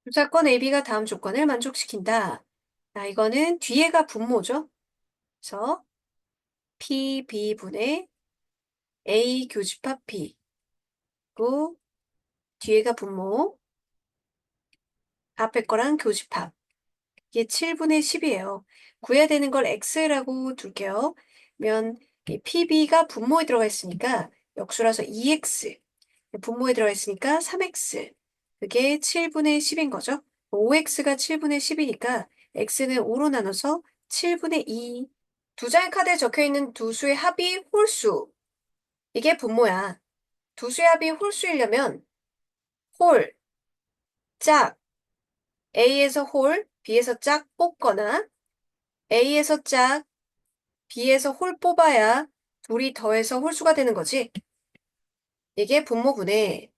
주사건 AB가 다음 조건을 만족시킨다. 자, 이거는 뒤에가 분모죠. 그래서 PB분의 A 교집합 B. 그리고 뒤에가 분모, 앞에 거랑 교집합. 이게 7분의 10이에요. 구해야 되는 걸 x라고 둘게요. 그러면 이 PB가 분모에 들어가 있으니까 역수라서 2x, 분모에 들어가 있으니까 3x. 그게 7분의 10인 거죠. 5x가 7분의 10이니까 x는 5로 나눠서 7분의 2. 두 장의 카드에 적혀 있는 두 수의 합이 홀수. 이게 분모야. 두 수의 합이 홀수이려면 홀, 짝, A에서 홀, B에서 짝 뽑거나 A에서 짝, B에서 홀 뽑아야 둘이 더해서 홀수가 되는 거지. 이게 분모분의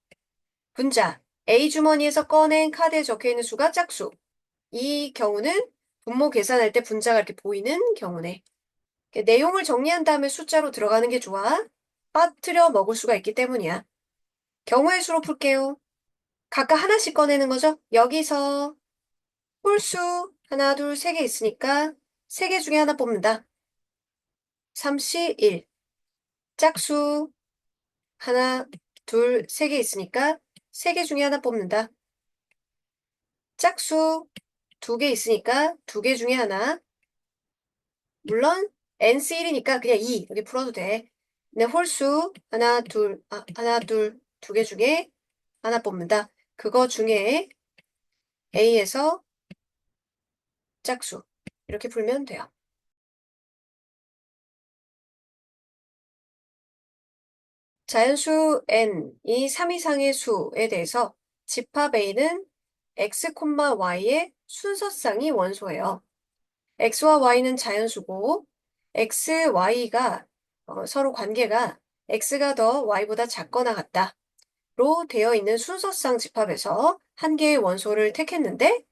분자. A 주머니에서 꺼낸 카드에 적혀있는 수가 짝수. 이 경우는 분모 계산할 때 분자가 이렇게 보이는 경우네. 내용을 정리한 다음에 숫자로 들어가는 게 좋아. 빠뜨려 먹을 수가 있기 때문이야. 경우의 수로 풀게요. 각각 하나씩 꺼내는 거죠. 여기서 홀수 하나, 둘, 세 개 있으니까 세 개 중에 하나 뽑는다. 3시 1. 짝수 하나, 둘, 세 개 있으니까 세 개 중에 하나 뽑는다. 짝수 두 개 있으니까 두 개 중에 하나. 물론 NC1이니까 그냥 2 여기 풀어도 돼. 근데 홀수 하나, 둘, 하나, 둘, 두 개 중에 하나 뽑는다. 그거 중에 A에서 짝수 이렇게 풀면 돼요. 자연수 n이 3 이상의 수에 대해서 집합 A는 x, y의 순서쌍이 원소예요. x와 y는 자연수고 x, y가 서로 관계가 x가 더 y보다 작거나 같다로 되어 있는 순서쌍 집합에서 한 개의 원소를 택했는데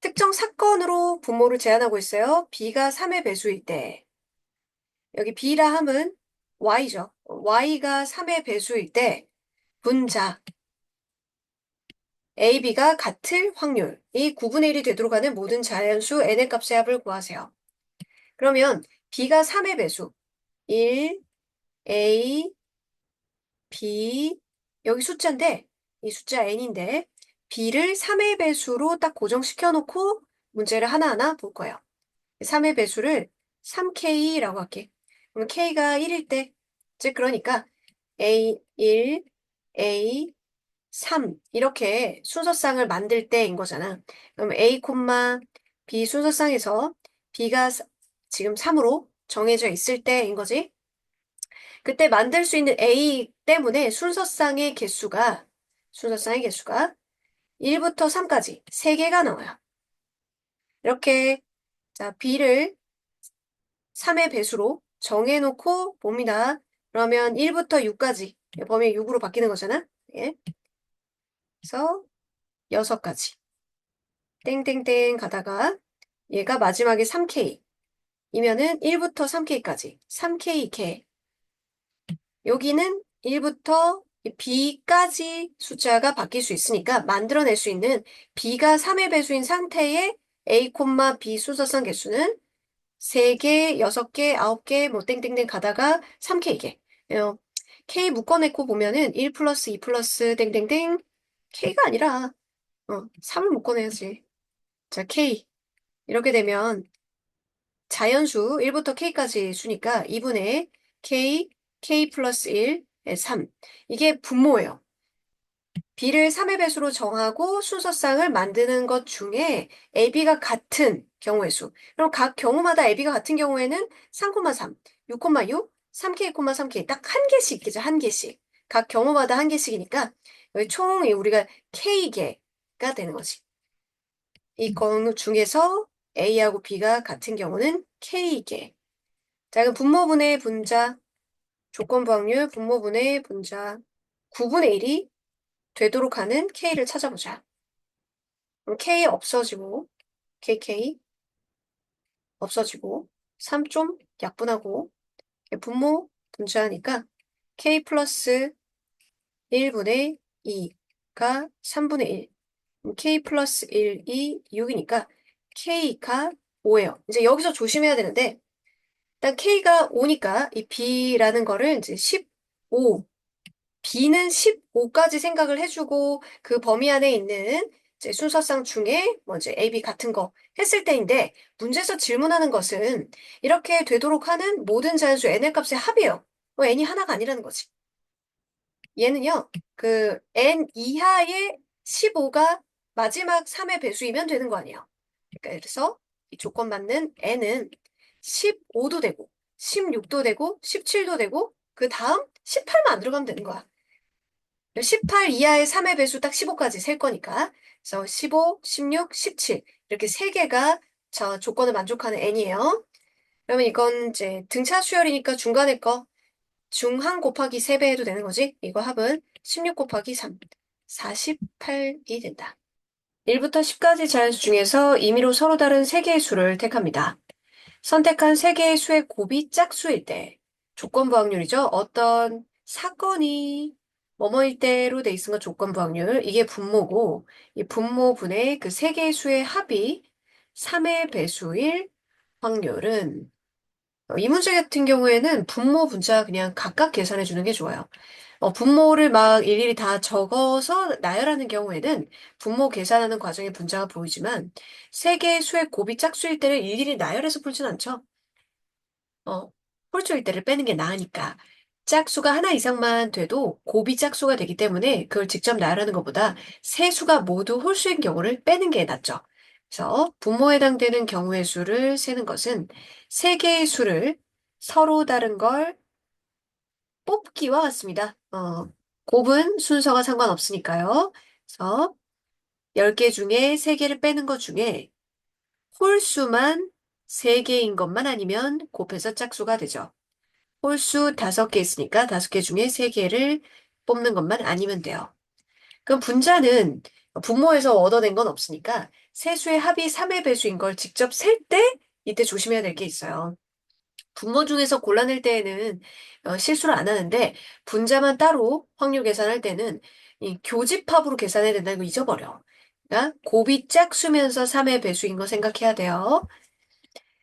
특정 사건으로 분모를 제한하고 있어요. b가 3의 배수일 때 여기 b라 함은 y죠. y가 3의 배수일 때 분자 A, B가 같을 확률, 이 9분의 1이 되도록 하는 모든 자연수 n의 값의 합을 구하세요. 그러면 B가 3의 배수, 1, A, B, 여기 숫자인데, 이 숫자 n인데, B를 3의 배수로 딱 고정시켜 놓고 문제를 하나하나 볼 거예요. 3의 배수를 3K라고 할게. 그럼 K가 1일 때, 즉, 그러니까 A1, A, 3 이렇게 순서쌍을 만들 때인 거잖아. 그럼 A, B 순서쌍에서 B가 지금 3으로 정해져 있을 때인 거지. 그때 만들 수 있는 A 때문에 순서쌍의 개수가 1부터 3까지 3개가 나와요. 이렇게 자 B를 3의 배수로 정해놓고 봅니다. 그러면 1부터 6까지 범위 6으로 바뀌는 거잖아. 예. 그래서 6까지 땡땡땡 가다가 얘가 마지막에 3K 이면은 1부터 3K까지 3K 여기는 1부터 B까지 숫자가 바뀔 수 있으니까 만들어낼 수 있는 B가 3의 배수인 상태의 A, B 순서상 개수는 3개, 6개, 9개 뭐 땡땡땡 가다가 3K개 K 묶어내고 보면은 1 플러스 2 플러스 땡땡땡 K가 아니라 3을 묶어내야지. 자, K 이렇게 되면 자연수 1부터 K까지 수니까 2분의 K 플러스 1의 3. 이게 분모예요. B를 3의 배수로 정하고 순서쌍을 만드는 것 중에 AB가 같은 경우의 수. 그럼 각 경우마다 AB가 같은 경우에는 3,3, 6,6, 3K, 3K 딱 한 개씩 있겠죠. 한 개씩. 각 경우마다 한 개씩이니까 여기 총 우리가 K개가 되는 거지. 이 건 중에서 A하고 B가 같은 경우는 K개. 자, 그럼 분모분의 분자, 조건부 확률, 분모분의 분자 9분의 1이 되도록 하는 K를 찾아보자. 그럼 K 없어지고, KK 없어지고, 3 좀 약분하고, 분모 분자하니까 K 플러스 1분의 2. K가 3분의 1. K 플러스 1이 6이니까 K가 5예요. 이제 여기서 조심해야 되는데, 일단 K가 5니까 이 B라는 거를 이제 15, B는 15까지 생각을 해주고 그 범위 안에 있는 이제 순서상 중에 뭐 이제 A, B 같은 거 했을 때인데, 문제에서 질문하는 것은 이렇게 되도록 하는 모든 자연수 n의 값의 합이에요. 뭐 n이 하나가 아니라는 거지. 얘는요, 그 n 이하의 15가 마지막 3의 배수이면 되는 거 아니에요. 그러니까 그래서 이 조건 맞는 n은 15도 되고, 16도 되고, 17도 되고, 그 다음 18만 안 들어가면 되는 거야. 18 이하의 3의 배수 딱 15까지 셀 거니까. 그래서 15, 16, 17 이렇게 세 개가 저 조건을 만족하는 n이에요. 그러면 이건 이제 등차 수열이니까 중간에 거 중한 곱하기 3배 해도 되는 거지? 이거 합은 16 곱하기 3, 48이 된다. 1부터 10까지 자연수 중에서 임의로 서로 다른 3개의 수를 택합니다. 선택한 3개의 수의 곱이 짝수일 때 조건부 확률이죠. 어떤 사건이 뭐뭐일 때로 돼 있으면 조건부 확률. 이게 분모고 이 분모분의 그 3개의 수의 합이 3의 배수일 확률은 이 문제 같은 경우에는 분모 분자 그냥 각각 계산해 주는 게 좋아요. 분모를 막 일일이 다 적어서 나열하는 경우에는 분모 계산하는 과정에 분자가 보이지만 세 개의 수의 곱이 짝수일 때를 일일이 나열해서 풀진 않죠. 홀수일 때를 빼는 게 나으니까. 짝수가 하나 이상만 돼도 곱이 짝수가 되기 때문에 그걸 직접 나열하는 것보다 세 수가 모두 홀수인 경우를 빼는 게 낫죠. 그래서 분모에 해당되는 경우의 수를 세는 것은 세 개의 수를 서로 다른 걸 뽑기와 같습니다. 곱은 순서가 상관없으니까요. 그래서 10개 중에 3개를 빼는 것 중에 홀수만 3개인 것만 아니면 곱해서 짝수가 되죠. 홀수 5개 있으니까 5개 중에 3개를 뽑는 것만 아니면 돼요. 그럼 분자는 분모에서 얻어낸 건 없으니까 세수의 합이 3의 배수인 걸 직접 셀 때 이때 조심해야 될 게 있어요. 분모 중에서 골라낼 때에는 실수를 안 하는데 분자만 따로 확률 계산할 때는 이 교집합으로 계산해야 된다는 거 잊어버려. 그러니까 곱이 짝수면서 3의 배수인 거 생각해야 돼요.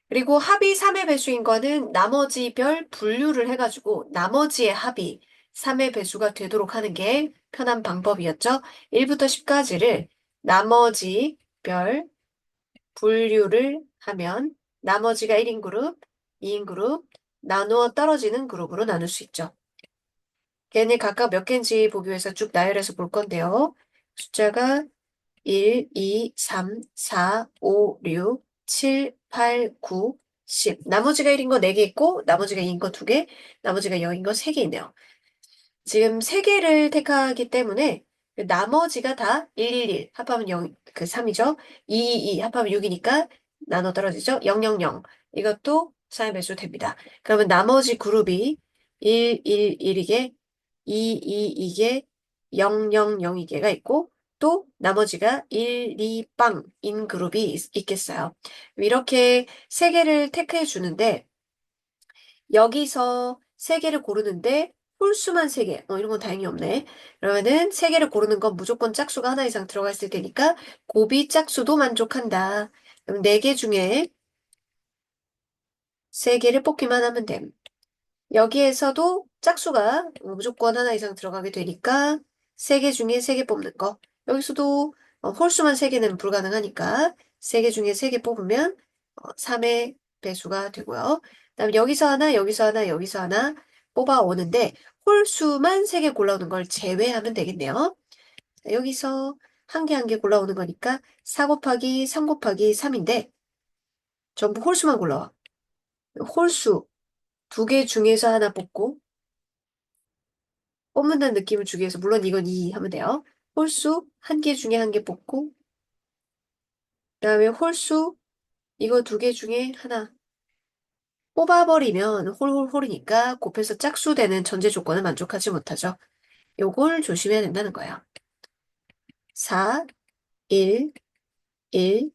그리고 합이 3의 배수인 거는 나머지 별 분류를 해가지고 나머지의 합이 3의 배수가 되도록 하는 게 편한 방법이었죠. 1부터 10까지를 나머지 별 분류를 하면 나머지가 1인 그룹, 2인 그룹, 나누어 떨어지는 그룹으로 나눌 수 있죠. 걔네 각각 몇 개인지 보기 위해서 쭉 나열해서 볼 건데요. 숫자가 1, 2, 3, 4, 5, 6, 7, 8, 9, 10. 나머지가 1인 거 4개 있고, 나머지가 2인 거 2개, 나머지가 0인 거 3개 있네요. 지금 3개를 택하기 때문에 나머지가 다 111 합하면 0, 그 3이죠. 222 합하면 6이니까 나눠 떨어지죠. 000 이것도 4의 배수 됩니다. 그러면 나머지 그룹이 111이게 222개 000이개가 있고 또 나머지가 1, 2빵인 그룹이 있겠어요. 이렇게 3개를 택해 주는데 여기서 3개를 고르는데 홀수만 3개. 이런 건 다행히 없네. 그러면은 3개를 고르는 건 무조건 짝수가 하나 이상 들어가 있을 테니까 곱이 짝수도 만족한다. 그럼 4개 중에 3개를 뽑기만 하면 됨. 여기에서도 짝수가 무조건 하나 이상 들어가게 되니까 3개 중에 3개 뽑는 거. 여기서도 홀수만 3개는 불가능하니까 3개 중에 3개 뽑으면 3의 배수가 되고요. 그다음에 여기서 하나, 여기서 하나, 여기서 하나 뽑아오는데 홀수만 3개 골라오는 걸 제외하면 되겠네요. 자, 여기서 한 개 한 개 골라오는 거니까 4 곱하기 3 곱하기 3인데 전부 홀수만 골라와. 홀수 2개 중에서 하나 뽑고 뽑는다는 느낌을 주기 위해서 물론 이건 2 하면 돼요. 홀수 한 개 중에 한 개 뽑고 그다음에 홀수 이거 2개 중에 하나 뽑아버리면 홀홀홀이니까 곱해서 짝수 되는 전제 조건을 만족하지 못하죠. 요걸 조심해야 된다는 거예요. 4, 1, 1,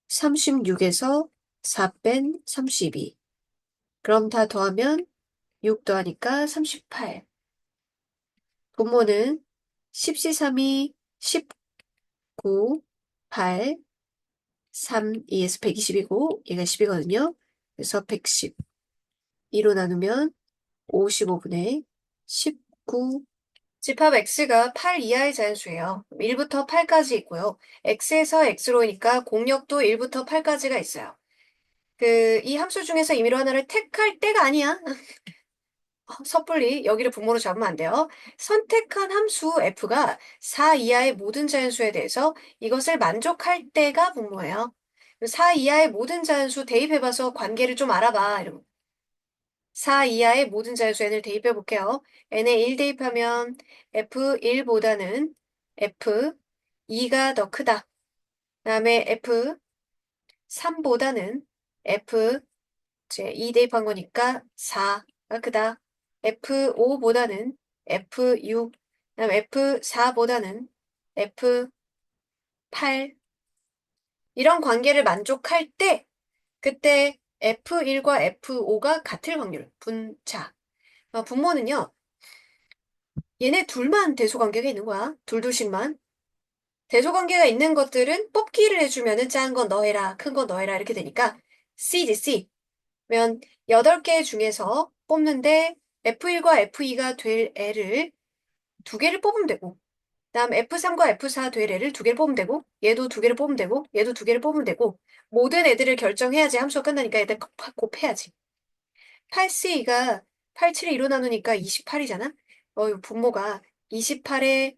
36에서 4 뺀 32. 그럼 다 더하면 6 더하니까 38. 분모는 10C3이 19, 8, 3, 2에서 120이고 얘가 10이거든요. 그래서 110. 2로 나누면 55분의 19. 집합 x가 8 이하의 자연수예요. 1부터 8까지 있고요. x에서 x로니까 공역도 1부터 8까지가 있어요. 이 함수 중에서 임의로 하나를 택할 때가 아니야. 섣불리 여기를 분모로 잡으면 안 돼요. 선택한 함수 f가 4 이하의 모든 자연수에 대해서 이것을 만족할 때가 분모예요. 4 이하의 모든 자연수 대입해봐서 관계를 좀 알아봐. 이러면 4 이하의 모든 자연수 n을 대입해 볼게요. n에 1 대입하면 f1보다는 f2가 더 크다. 그 다음에 f3보다는 f 제 2 대입한 거니까 4가 크다. F5보다는 F6, 그다음 F4보다는 F8 이런 관계를 만족할 때 그때 F1과 F5가 같을 확률, 분차. 분모는요. 얘네 둘만 대소관계가 있는 거야. 둘둘씩만. 대소관계가 있는 것들은 뽑기를 해주면은 작은 건 너해라, 큰 건 너해라 이렇게 되니까 C지 C. 그러면 8개 중에서 뽑는데 F1과 F2가 될 애를 2개를 뽑으면 되고 그다음 F3과 F4 될 애를 2개를 뽑으면 되고 얘도 2개를 뽑으면 되고 얘도 2개를 뽑으면 되고 모든 애들을 결정해야지 함수가 끝나니까 얘들 곱해야지. 8C2가 87을 2로 나누니까 28이잖아? 이 분모가 28의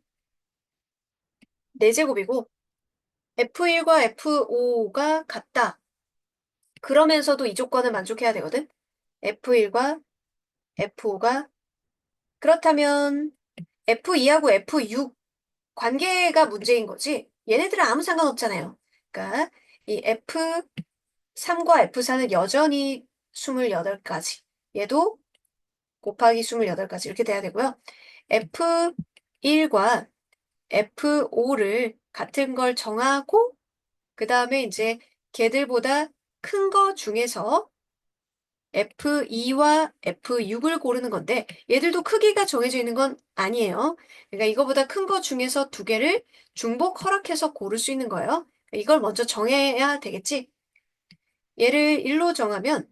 4제곱이고 F1과 F5가 같다. 그러면서도 이 조건을 만족해야 되거든? F1과 F5가 그렇다면 F2하고 F6 관계가 문제인 거지. 얘네들은 아무 상관없잖아요. 그러니까 이 F3과 F4는 여전히 28가지. 얘도 곱하기 28가지 이렇게 돼야 되고요. F1과 F5를 같은 걸 정하고 그 다음에 이제 걔들보다 큰 거 중에서 F2와 F6을 고르는 건데 얘들도 크기가 정해져 있는 건 아니에요. 그러니까 이거보다 큰 거 중에서 2개를 중복 허락해서 고를 수 있는 거예요. 이걸 먼저 정해야 되겠지. 얘를 1로 정하면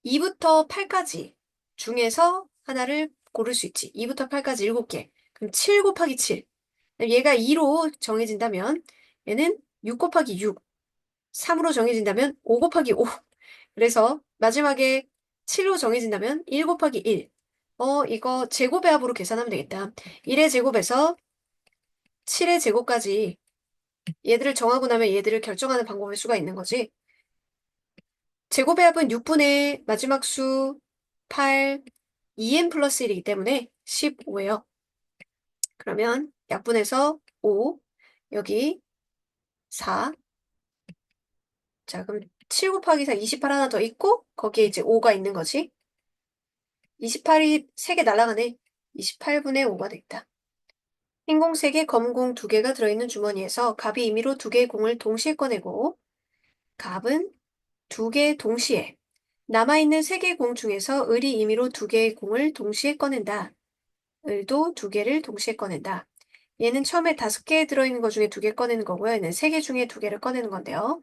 2부터 8까지 중에서 하나를 고를 수 있지. 2부터 8까지 7개. 그럼 7 곱하기 7. 얘가 2로 정해진다면 얘는 6 곱하기 6. 3으로 정해진다면 5 곱하기 5. 그래서 마지막에 7로 정해진다면 1 곱하기 1. 이거 제곱배합으로 계산하면 되겠다. 1의 제곱에서 7의 제곱까지 얘들을 정하고 나면 얘들을 결정하는 방법일 수가 있는 거지. 제곱배합은 6분의 마지막 수 8, 2n 플러스 1이기 때문에 15예요. 그러면 약분해서 5, 여기 4. 자, 그럼 7 곱하기 4, 28 하나 더 있고 거기에 이제 5가 있는 거지. 28이 3개 날아가네. 28분의 5가 되겠다. 흰 공 3개, 검은 공 2개가 들어있는 주머니에서 갑이 임의로 2개의 공을 동시에 꺼내고 갑은 2개 동시에 남아있는 3개의 공 중에서 을이 임의로 2개의 공을 동시에 꺼낸다. 을도 2개를 동시에 꺼낸다. 얘는 처음에 5개 들어있는 것 중에 2개 꺼내는 거고요. 얘는 3개 중에 2개를 꺼내는 건데요.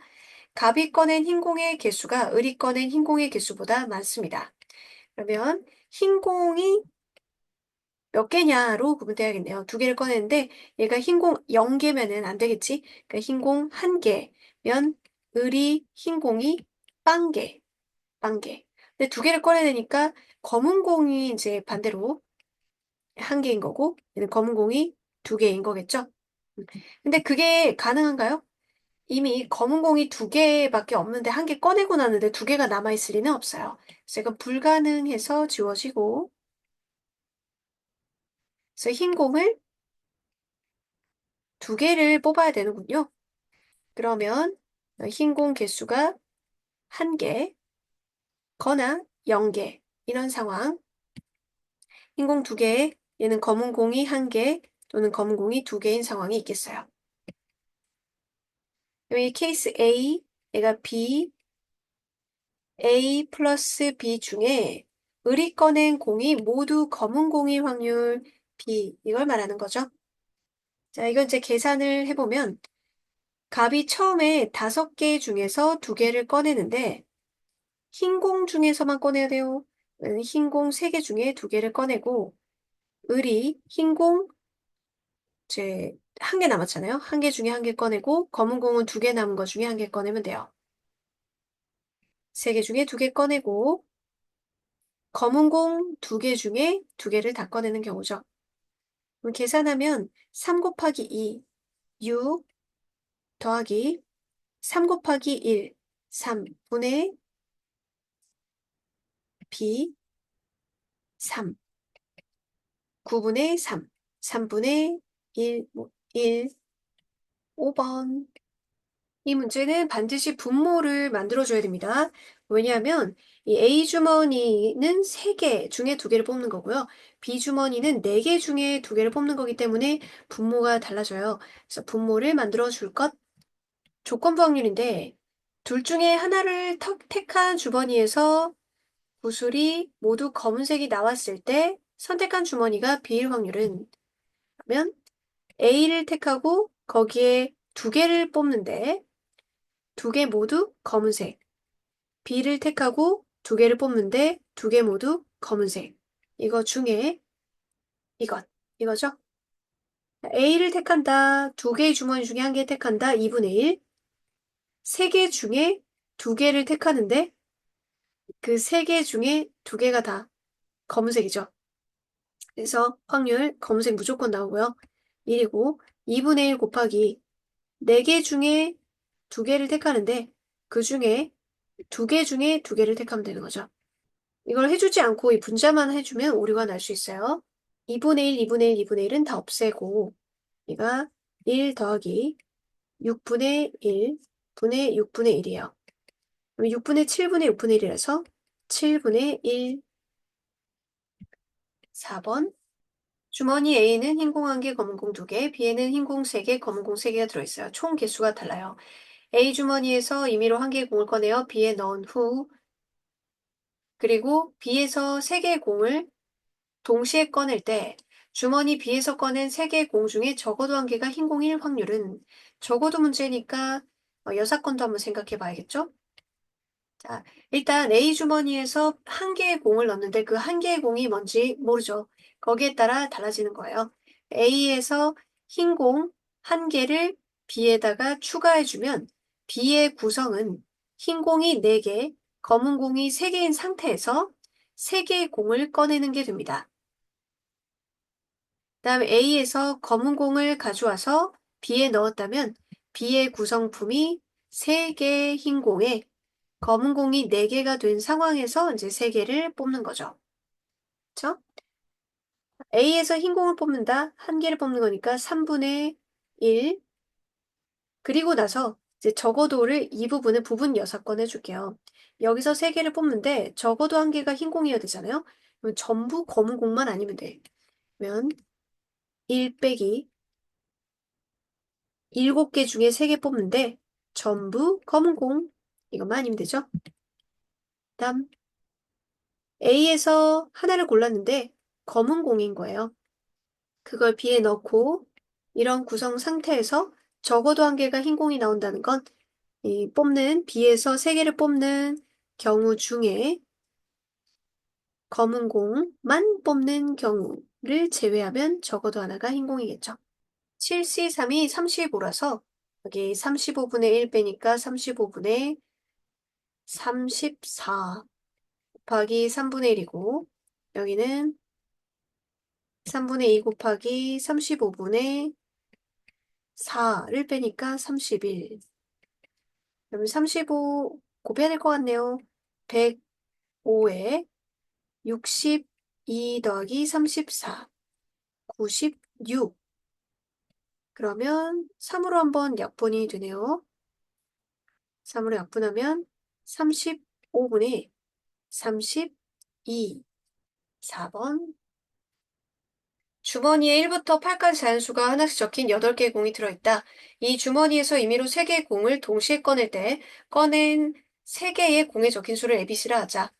갑이 꺼낸 흰 공의 개수가 을이 꺼낸 흰 공의 개수보다 많습니다. 그러면 흰 공이 몇 개냐로 구분돼야겠네요. 2개를 꺼냈는데 얘가 흰공 0개면은 안 되겠지? 그러니까 흰공 1개면 을이 흰공이 빵개, 빵개. 근데 2개를 꺼내내니까 검은 공이 이제 반대로 1개인 거고 얘는 검은 공이 2개인 거겠죠? 근데 그게 가능한가요? 이미 검은 공이 2개밖에 없는데 1개 꺼내고 나는데 2개가 남아있을 리는 없어요. 그래서 이건 불가능해서 지워지고 그래서 흰 공을 2개를 뽑아야 되는군요. 그러면 흰 공 개수가 1개, 거나 0개 이런 상황. 흰 공 2개, 얘는 검은 공이 1개 또는 검은 공이 2개인 상황이 있겠어요. 이 케이스 A, 얘가 B, A 플러스 B 중에 을이 꺼낸 공이 모두 검은 공일 확률 B, 이걸 말하는 거죠. 자, 이건 이제 계산을 해보면 갑이 처음에 5개 중에서 2개를 꺼내는데 흰 공 중에서만 꺼내야 돼요. 흰 공 3개 중에 2개를 꺼내고 을이 흰 공 이제 1개 남았잖아요. 1개 중에 1개 꺼내고 검은 공은 2개 남은 것 중에 1개 꺼내면 돼요. 3개 중에 2개 꺼내고 검은 공 2개 중에 2개를 다 꺼내는 경우죠. 그럼 계산하면 3 곱하기 2, 6 더하기 3 곱하기 1, 3분의 B 3, 9분의 3, 3분의 1, 5번. 이 문제는 반드시 분모를 만들어줘야 됩니다. 왜냐하면 이 A 주머니는 3개 중에 2개를 뽑는 거고요. B 주머니는 4개 중에 2개를 뽑는 거기 때문에 분모가 달라져요. 그래서 분모를 만들어 줄 것. 조건부 확률인데 둘 중에 하나를 택한 주머니에서 구슬이 모두 검은색이 나왔을 때 선택한 주머니가 B일 확률은 그러면 A를 택하고 거기에 2개를 뽑는데 2개 모두 검은색. B를 택하고 2개를 뽑는데 2개 모두 검은색. 이거 중에 이거죠? A를 택한다. 2개의 주머니 중에 1개 택한다. 2분의 1. 3개 중에 2개를 택하는데 그 3개 중에 2개가 다 검은색이죠. 그래서 확률 검은색 무조건 나오고요. 1이고 2분의 1 곱하기 4개 중에 2개를 택하는데 그 중에 2개 중에 2개를 택하면 되는 거죠. 이걸 해주지 않고 이 분자만 해주면 오류가 날 수 있어요. 2분의 1, 2분의 1, 2분의 1은 다 없애고 얘가 1 더하기 6분의 1 분의 6분의 1이에요. 그럼 6분의 7분의 6분의 1이라서 7분의 1, 4번. 주머니 A는 흰 공 1개, 검은 공 2개, B에는 흰 공 3개, 검은 공 3개가 들어있어요. 총 개수가 달라요. A 주머니에서 임의로 1개의 공을 꺼내어 B에 넣은 후 그리고 B에서 3개의 공을 동시에 꺼낼 때 주머니 B에서 꺼낸 3개의 공 중에 적어도 1개가 흰 공일 확률은 적어도 문제니까 여사건도 한번 생각해 봐야겠죠? 자, 일단 A 주머니에서 1개의 공을 넣는데 그 1개의 공이 뭔지 모르죠. 거기에 따라 달라지는 거예요. A에서 흰 공 1개를 B에다가 추가해주면 B의 구성은 흰 공이 4개, 검은 공이 3개인 상태에서 3개의 공을 꺼내는 게 됩니다. 다음에 A에서 검은 공을 가져와서 B에 넣었다면 B의 구성품이 3개의 흰 공에 검은 공이 4개가 된 상황에서 이제 3개를 뽑는 거죠. 그쵸? A에서 흰 공을 뽑는다. 1개를 뽑는 거니까 3분의 1. 그리고 나서 이제 적어도를 이 부분은 부분 여사건 해줄게요. 여기서 3개를 뽑는데 적어도 1개가 흰 공이어야 되잖아요. 그럼 전부 검은 공만 아니면 돼. 그러면 1 빼기 7개 중에 3개 뽑는데 전부 검은 공. 이것만 아니면 되죠. 다음 A에서 하나를 골랐는데 검은 공인 거예요. 그걸 B에 넣고 이런 구성 상태에서 적어도 1개가 흰 공이 나온다는 건 이 뽑는 B에서 3개를 뽑는 경우 중에 검은 공만 뽑는 경우를 제외하면 적어도 하나가 흰 공이겠죠. 7C3이 35라서 여기 35분의 1 빼니까 35분의 34 곱하기 3분의 1이고 여기는 3분의 2 곱하기 35분의 4를 빼니까 31. 그러면 35 곱해야 될 것 같네요. 105에 62 더하기 34, 96. 그러면 3으로 한번 약분이 되네요. 3으로 약분하면 35분의 32, 4번. 주머니에 1부터 8까지 자연수가 하나씩 적힌 8개의 공이 들어있다. 이 주머니에서 임의로 3개의 공을 동시에 꺼낼 때 꺼낸 3개의 공에 적힌 수를 ABC라 하자.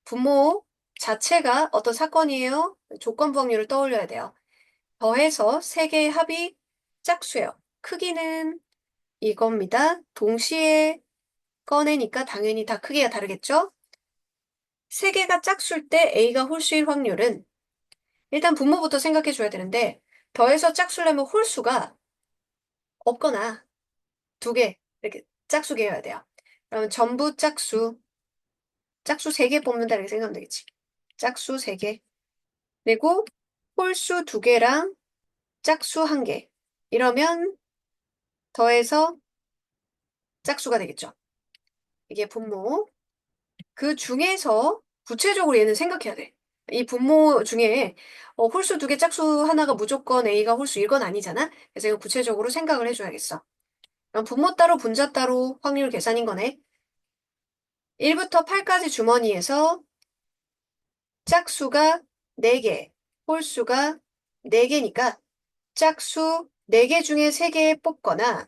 분모 자체가 어떤 사건이에요? 조건부 확률을 떠올려야 돼요. 더해서 3개의 합이 짝수예요. 크기는 이겁니다. 동시에 꺼내니까 당연히 다 크기가 다르겠죠? 세 개가 짝수일 때 A가 홀수일 확률은 일단 분모부터 생각해 줘야 되는데 더해서 짝수려면 홀수가 없거나 두 개 이렇게 짝수개여야 돼요. 그러면 전부 짝수 3개 뽑는다 이렇게 생각하면 되겠지. 짝수 3개 그리고 홀수 2개랑 짝수 1개 이러면 더해서 짝수가 되겠죠. 이게 분모. 그 중에서 구체적으로 얘는 생각해야 돼. 이 분모 중에 홀수 2개 짝수 하나가 무조건 A가 홀수일 건 아니잖아. 그래서 이거 구체적으로 생각을 해줘야겠어. 그럼 분모 따로 분자 따로 확률 계산인 거네. 1부터 8까지 주머니에서 짝수가 4개, 홀수가 4개니까 짝수 4개 중에 3개 뽑거나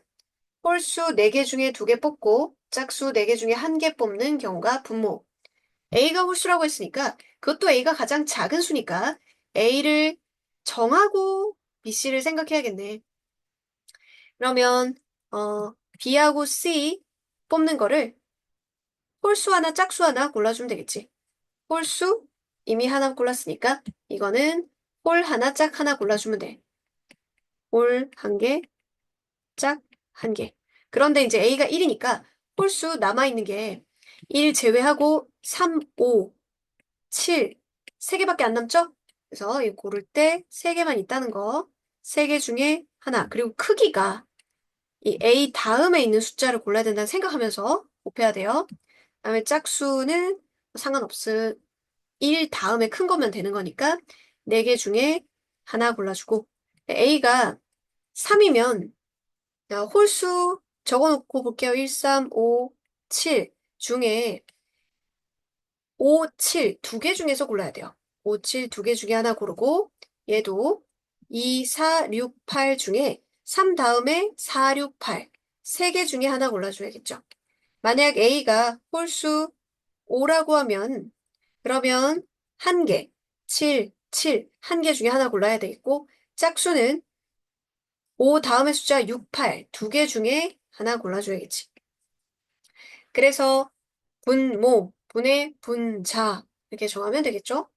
홀수 4개 중에 2개 뽑고 짝수 4개 중에 1개 뽑는 경우가 분모. A가 홀수라고 했으니까 그것도 A가 가장 작은 수니까 A를 정하고 BC를 생각해야겠네. 그러면 B하고 C 뽑는 거를 홀수 하나 짝수 하나 골라주면 되겠지. 홀수 이미 하나 골랐으니까 이거는 홀 하나 짝 하나 골라주면 돼. 홀 1개, 짝 1개. 그런데 이제 A가 1이니까 홀수 남아있는 게 1 제외하고 3, 5, 7, 3개밖에 안 남죠? 그래서 이 고를 때 3개만 있다는 거. 3개 중에 하나. 그리고 크기가 이 A 다음에 있는 숫자를 골라야 된다는 생각하면서 곱해야 돼요. 그다음에 짝수는 상관없음. 1 다음에 큰 거면 되는 거니까 4개 중에 하나 골라주고 A가 3이면 홀수 적어놓고 볼게요. 1, 3, 5, 7 중에 5, 7 2개 중에서 골라야 돼요. 5, 7 2개 중에 하나 고르고 얘도 2, 4, 6, 8 중에 3 다음에 4, 6, 8 3개 중에 하나 골라줘야겠죠. 만약 A가 홀수 5라고 하면 그러면 1개, 7, 7, 1개 중에 하나 골라야 되겠고 짝수는 5 다음의 숫자 6, 8 2개 중에 하나 골라줘야겠지. 그래서 분모, 분의 분자 이렇게 정하면 되겠죠?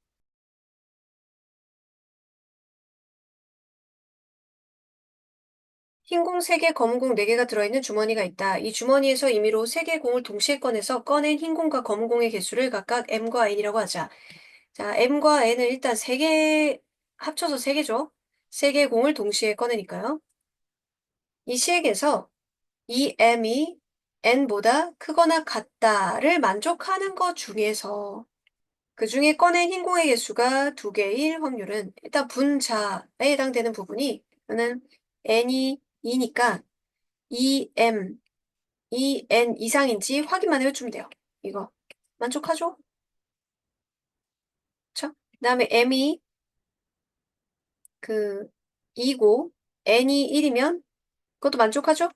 흰 공 3개, 검은 공 4개가 들어있는 주머니가 있다. 이 주머니에서 임의로 3개의 공을 동시에 꺼내서 꺼낸 흰 공과 검은 공의 개수를 각각 m과 n이라고 하자. 자, m과 n은 일단 3개 합쳐서 3개죠. 3개의 공을 동시에 꺼내니까요. 이 시액에서 이 m이 n보다 크거나 같다를 만족하는 것 중에서 그 중에 꺼낸 흰 공의 개수가 2개일 확률은 일단 분자에 해당되는 부분이 저는 n이 2니까 이 m, 이 n 이상인지 확인만 해주면 돼요. 이거 만족하죠? 그쵸? 그 다음에 m이 그 2고 n이 1이면 그것도 만족하죠?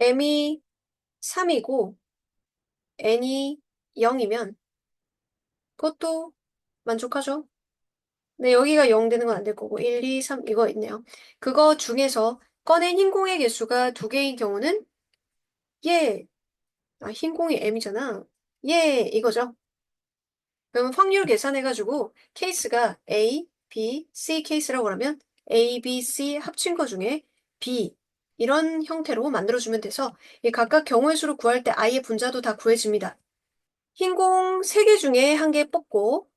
m이 3이고 n이 0이면 그것도 만족하죠? 근데 여기가 0 되는 건 안 될 거고 1, 2, 3 이거 있네요. 그거 중에서 꺼낸 흰 공의 개수가 2개인 경우는 얘, 흰 공이 m이잖아. 얘 이거죠. 그럼 확률 계산해가지고 케이스가 A, B, C 케이스라고 하면 A, B, C 합친 거 중에 B 이런 형태로 만들어주면 돼서 이 각각 경우의 수를 구할 때 I의 분자도 다 구해집니다. 흰 공 3개 중에 1개 뽑고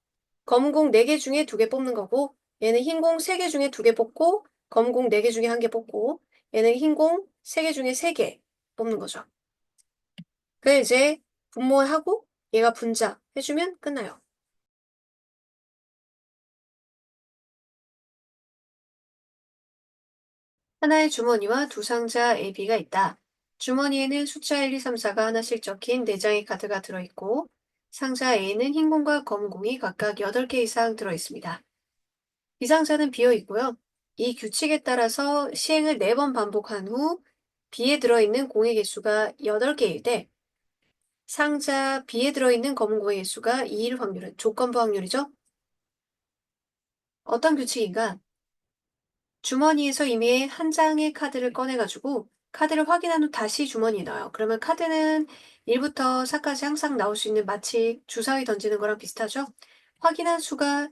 검은 공 4개 중에 2개 뽑는 거고 얘는 흰 공 3개 중에 2개 뽑고 검은 공 4개 중에 1개 뽑고 얘는 흰 공 3개 중에 3개 뽑는 거죠. 그 이제 분모하고 얘가 분자 해주면 끝나요. 하나의 주머니와 두 상자 AB가 있다. 주머니에는 숫자 1, 2, 3, 4가 하나씩 적힌 4장의 카드가 들어있고 상자 A는 흰 공과 검은 공이 각각 8개 이상 들어있습니다. 이 상자는 비어 있고요. 이 규칙에 따라서 시행을 4번 반복한 후 B에 들어있는 공의 개수가 8개일 때 상자 B에 들어있는 검은 공의 개수가 2일 확률은 조건부 확률이죠. 어떤 규칙인가? 주머니에서 이미 한 장의 카드를 꺼내가지고 카드를 확인한 후 다시 주머니에 넣어요. 그러면 카드는 1부터 4까지 항상 나올 수 있는 마치 주사위 던지는 거랑 비슷하죠? 확인한 수가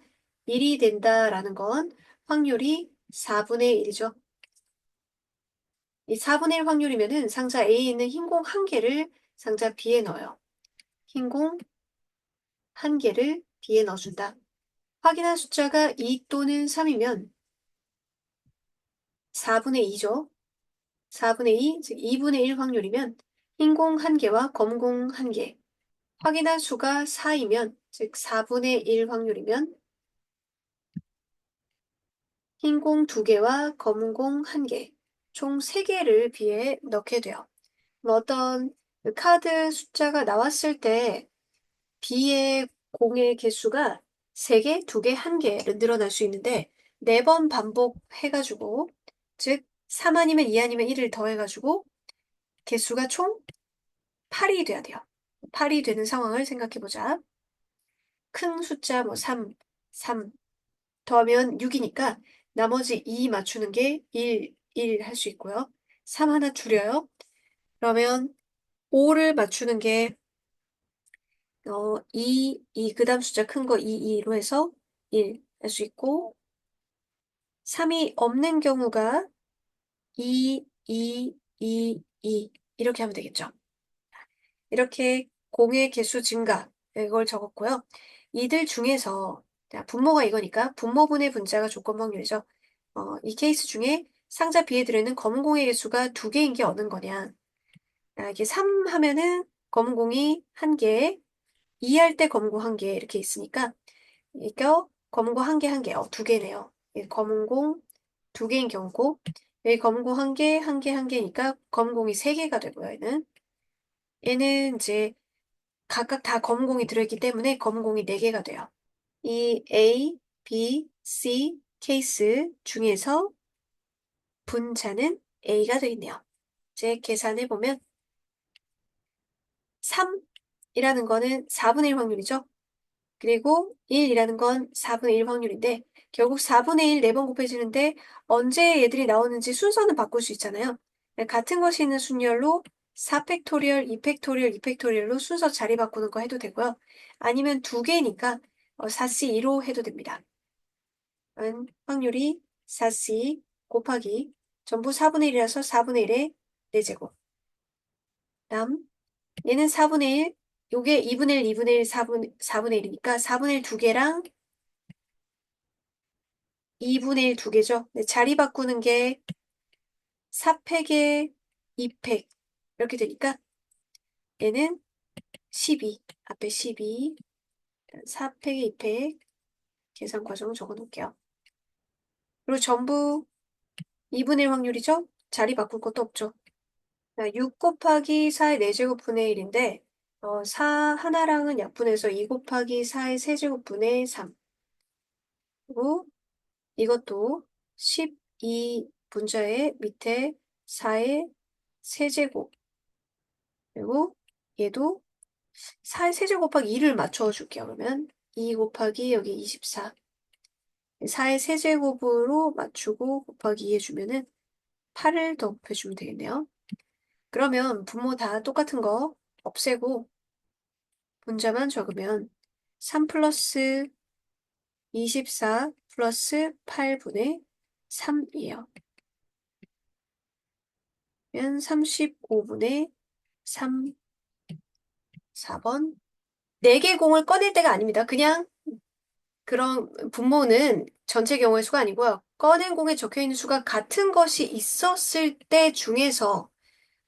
1이 된다라는 건 확률이 4분의 1이죠. 이 4분의 1 확률이면은 상자 A에 있는 흰 공 1개를 상자 B에 넣어요. 흰 공 1개를 B에 넣어준다. 확인한 숫자가 2 또는 3이면 4분의 2죠. 4분의 2, 즉 2분의 1 확률이면 흰 공 1개와 검은 공 1개. 확인한 수가 4이면, 즉 4분의 1 확률이면 흰 공 2개와 검은 공 1개, 총 3개를 B에 넣게 돼요. 어떤 그 카드 숫자가 나왔을 때 B의 공의 개수가 3개, 2개, 1개를 늘어날 수 있는데 4번 반복해가지고, 즉 3 아니면 2 아니면 1을 더해가지고 개수가 총 8이 돼야 돼요. 8이 되는 상황을 생각해보자. 큰 숫자 3 더하면 6이니까 나머지 2 맞추는 게 1 할 수 있고요. 3 하나 줄여요. 그러면 5를 맞추는 게 2, 그 다음 숫자 큰 거 2로 해서 1 할 수 있고, 3이 없는 경우가 2 이렇게 하면 되겠죠. 이렇게 공의 개수 증가, 이걸 적었고요. 이들 중에서 분모가 이거니까 분모분의 분자가 조건 확률이죠. 이 케이스 중에 상자 B에 들어있는 검은 공의 개수가 2개인 게 어느 거냐. 이게 3 하면은 검은 공이 1개, 2 할 때 검은 공 1개 이렇게 있으니까 이거 검은 공 1개, 1개, 2개네요. 검은 공 2개인 경우고, 여기 검은 공 1개, 1개, 1개니까 검은 공이 3개가 되고요. 얘는 이제 각각 다 검은 공이 들어있기 때문에 검은 공이 4개가 돼요. 이 A, B, C 케이스 중에서 분자는 A가 되겠네요. 이제 계산해보면 3이라는 거는 4분의 1 확률이죠. 그리고 1이라는 건 4분의 1 확률인데 결국 4분의 1 4번 곱해지는데 언제 얘들이 나오는지 순서는 바꿀 수 있잖아요. 같은 것이 있는 순열로 4팩토리얼, 2팩토리얼, 2팩토리얼로 순서 자리 바꾸는 거 해도 되고요. 아니면 2개니까 4C2로 해도 됩니다. 확률이 4C 곱하기 전부 4분의 1이라서 4분의 1의 4제곱. 다음 얘는 4분의 1, 요게 2분의 1, 2분의 1, 4분의 1이니까 4분의 1 2개랑 2분의 1 2개죠. 자리 바꾸는 게 4팩에 2팩 이렇게 되니까 얘는 12, 앞에 12, 4팩에 2팩 계산 과정 적어 놓을게요. 그리고 전부 2분의 1 확률이죠. 자리 바꿀 것도 없죠. 6 곱하기 4의 4제곱분의 1인데 4 하나랑은 약분해서 2 곱하기 4의 세제곱분의 3. 그리고 이것도 12 분자의 밑에 4의 세제곱. 그리고 얘도 4의 세제곱 곱하기 2를 맞춰줄게요. 그러면 2 곱하기 여기 24. 4의 세제곱으로 맞추고 곱하기 2 해주면은 8을 더 곱해주면 되겠네요. 그러면 분모 다 똑같은 거 없애고 분자만 적으면 3 플러스 24 플러스 8분의 3이에요. 그러면 35분의 3, 4번. 4개 공을 꺼낼 때가 아닙니다. 그냥 그런 분모는 전체 경우의 수가 아니고요. 꺼낸 공에 적혀있는 수가 같은 것이 있었을 때 중에서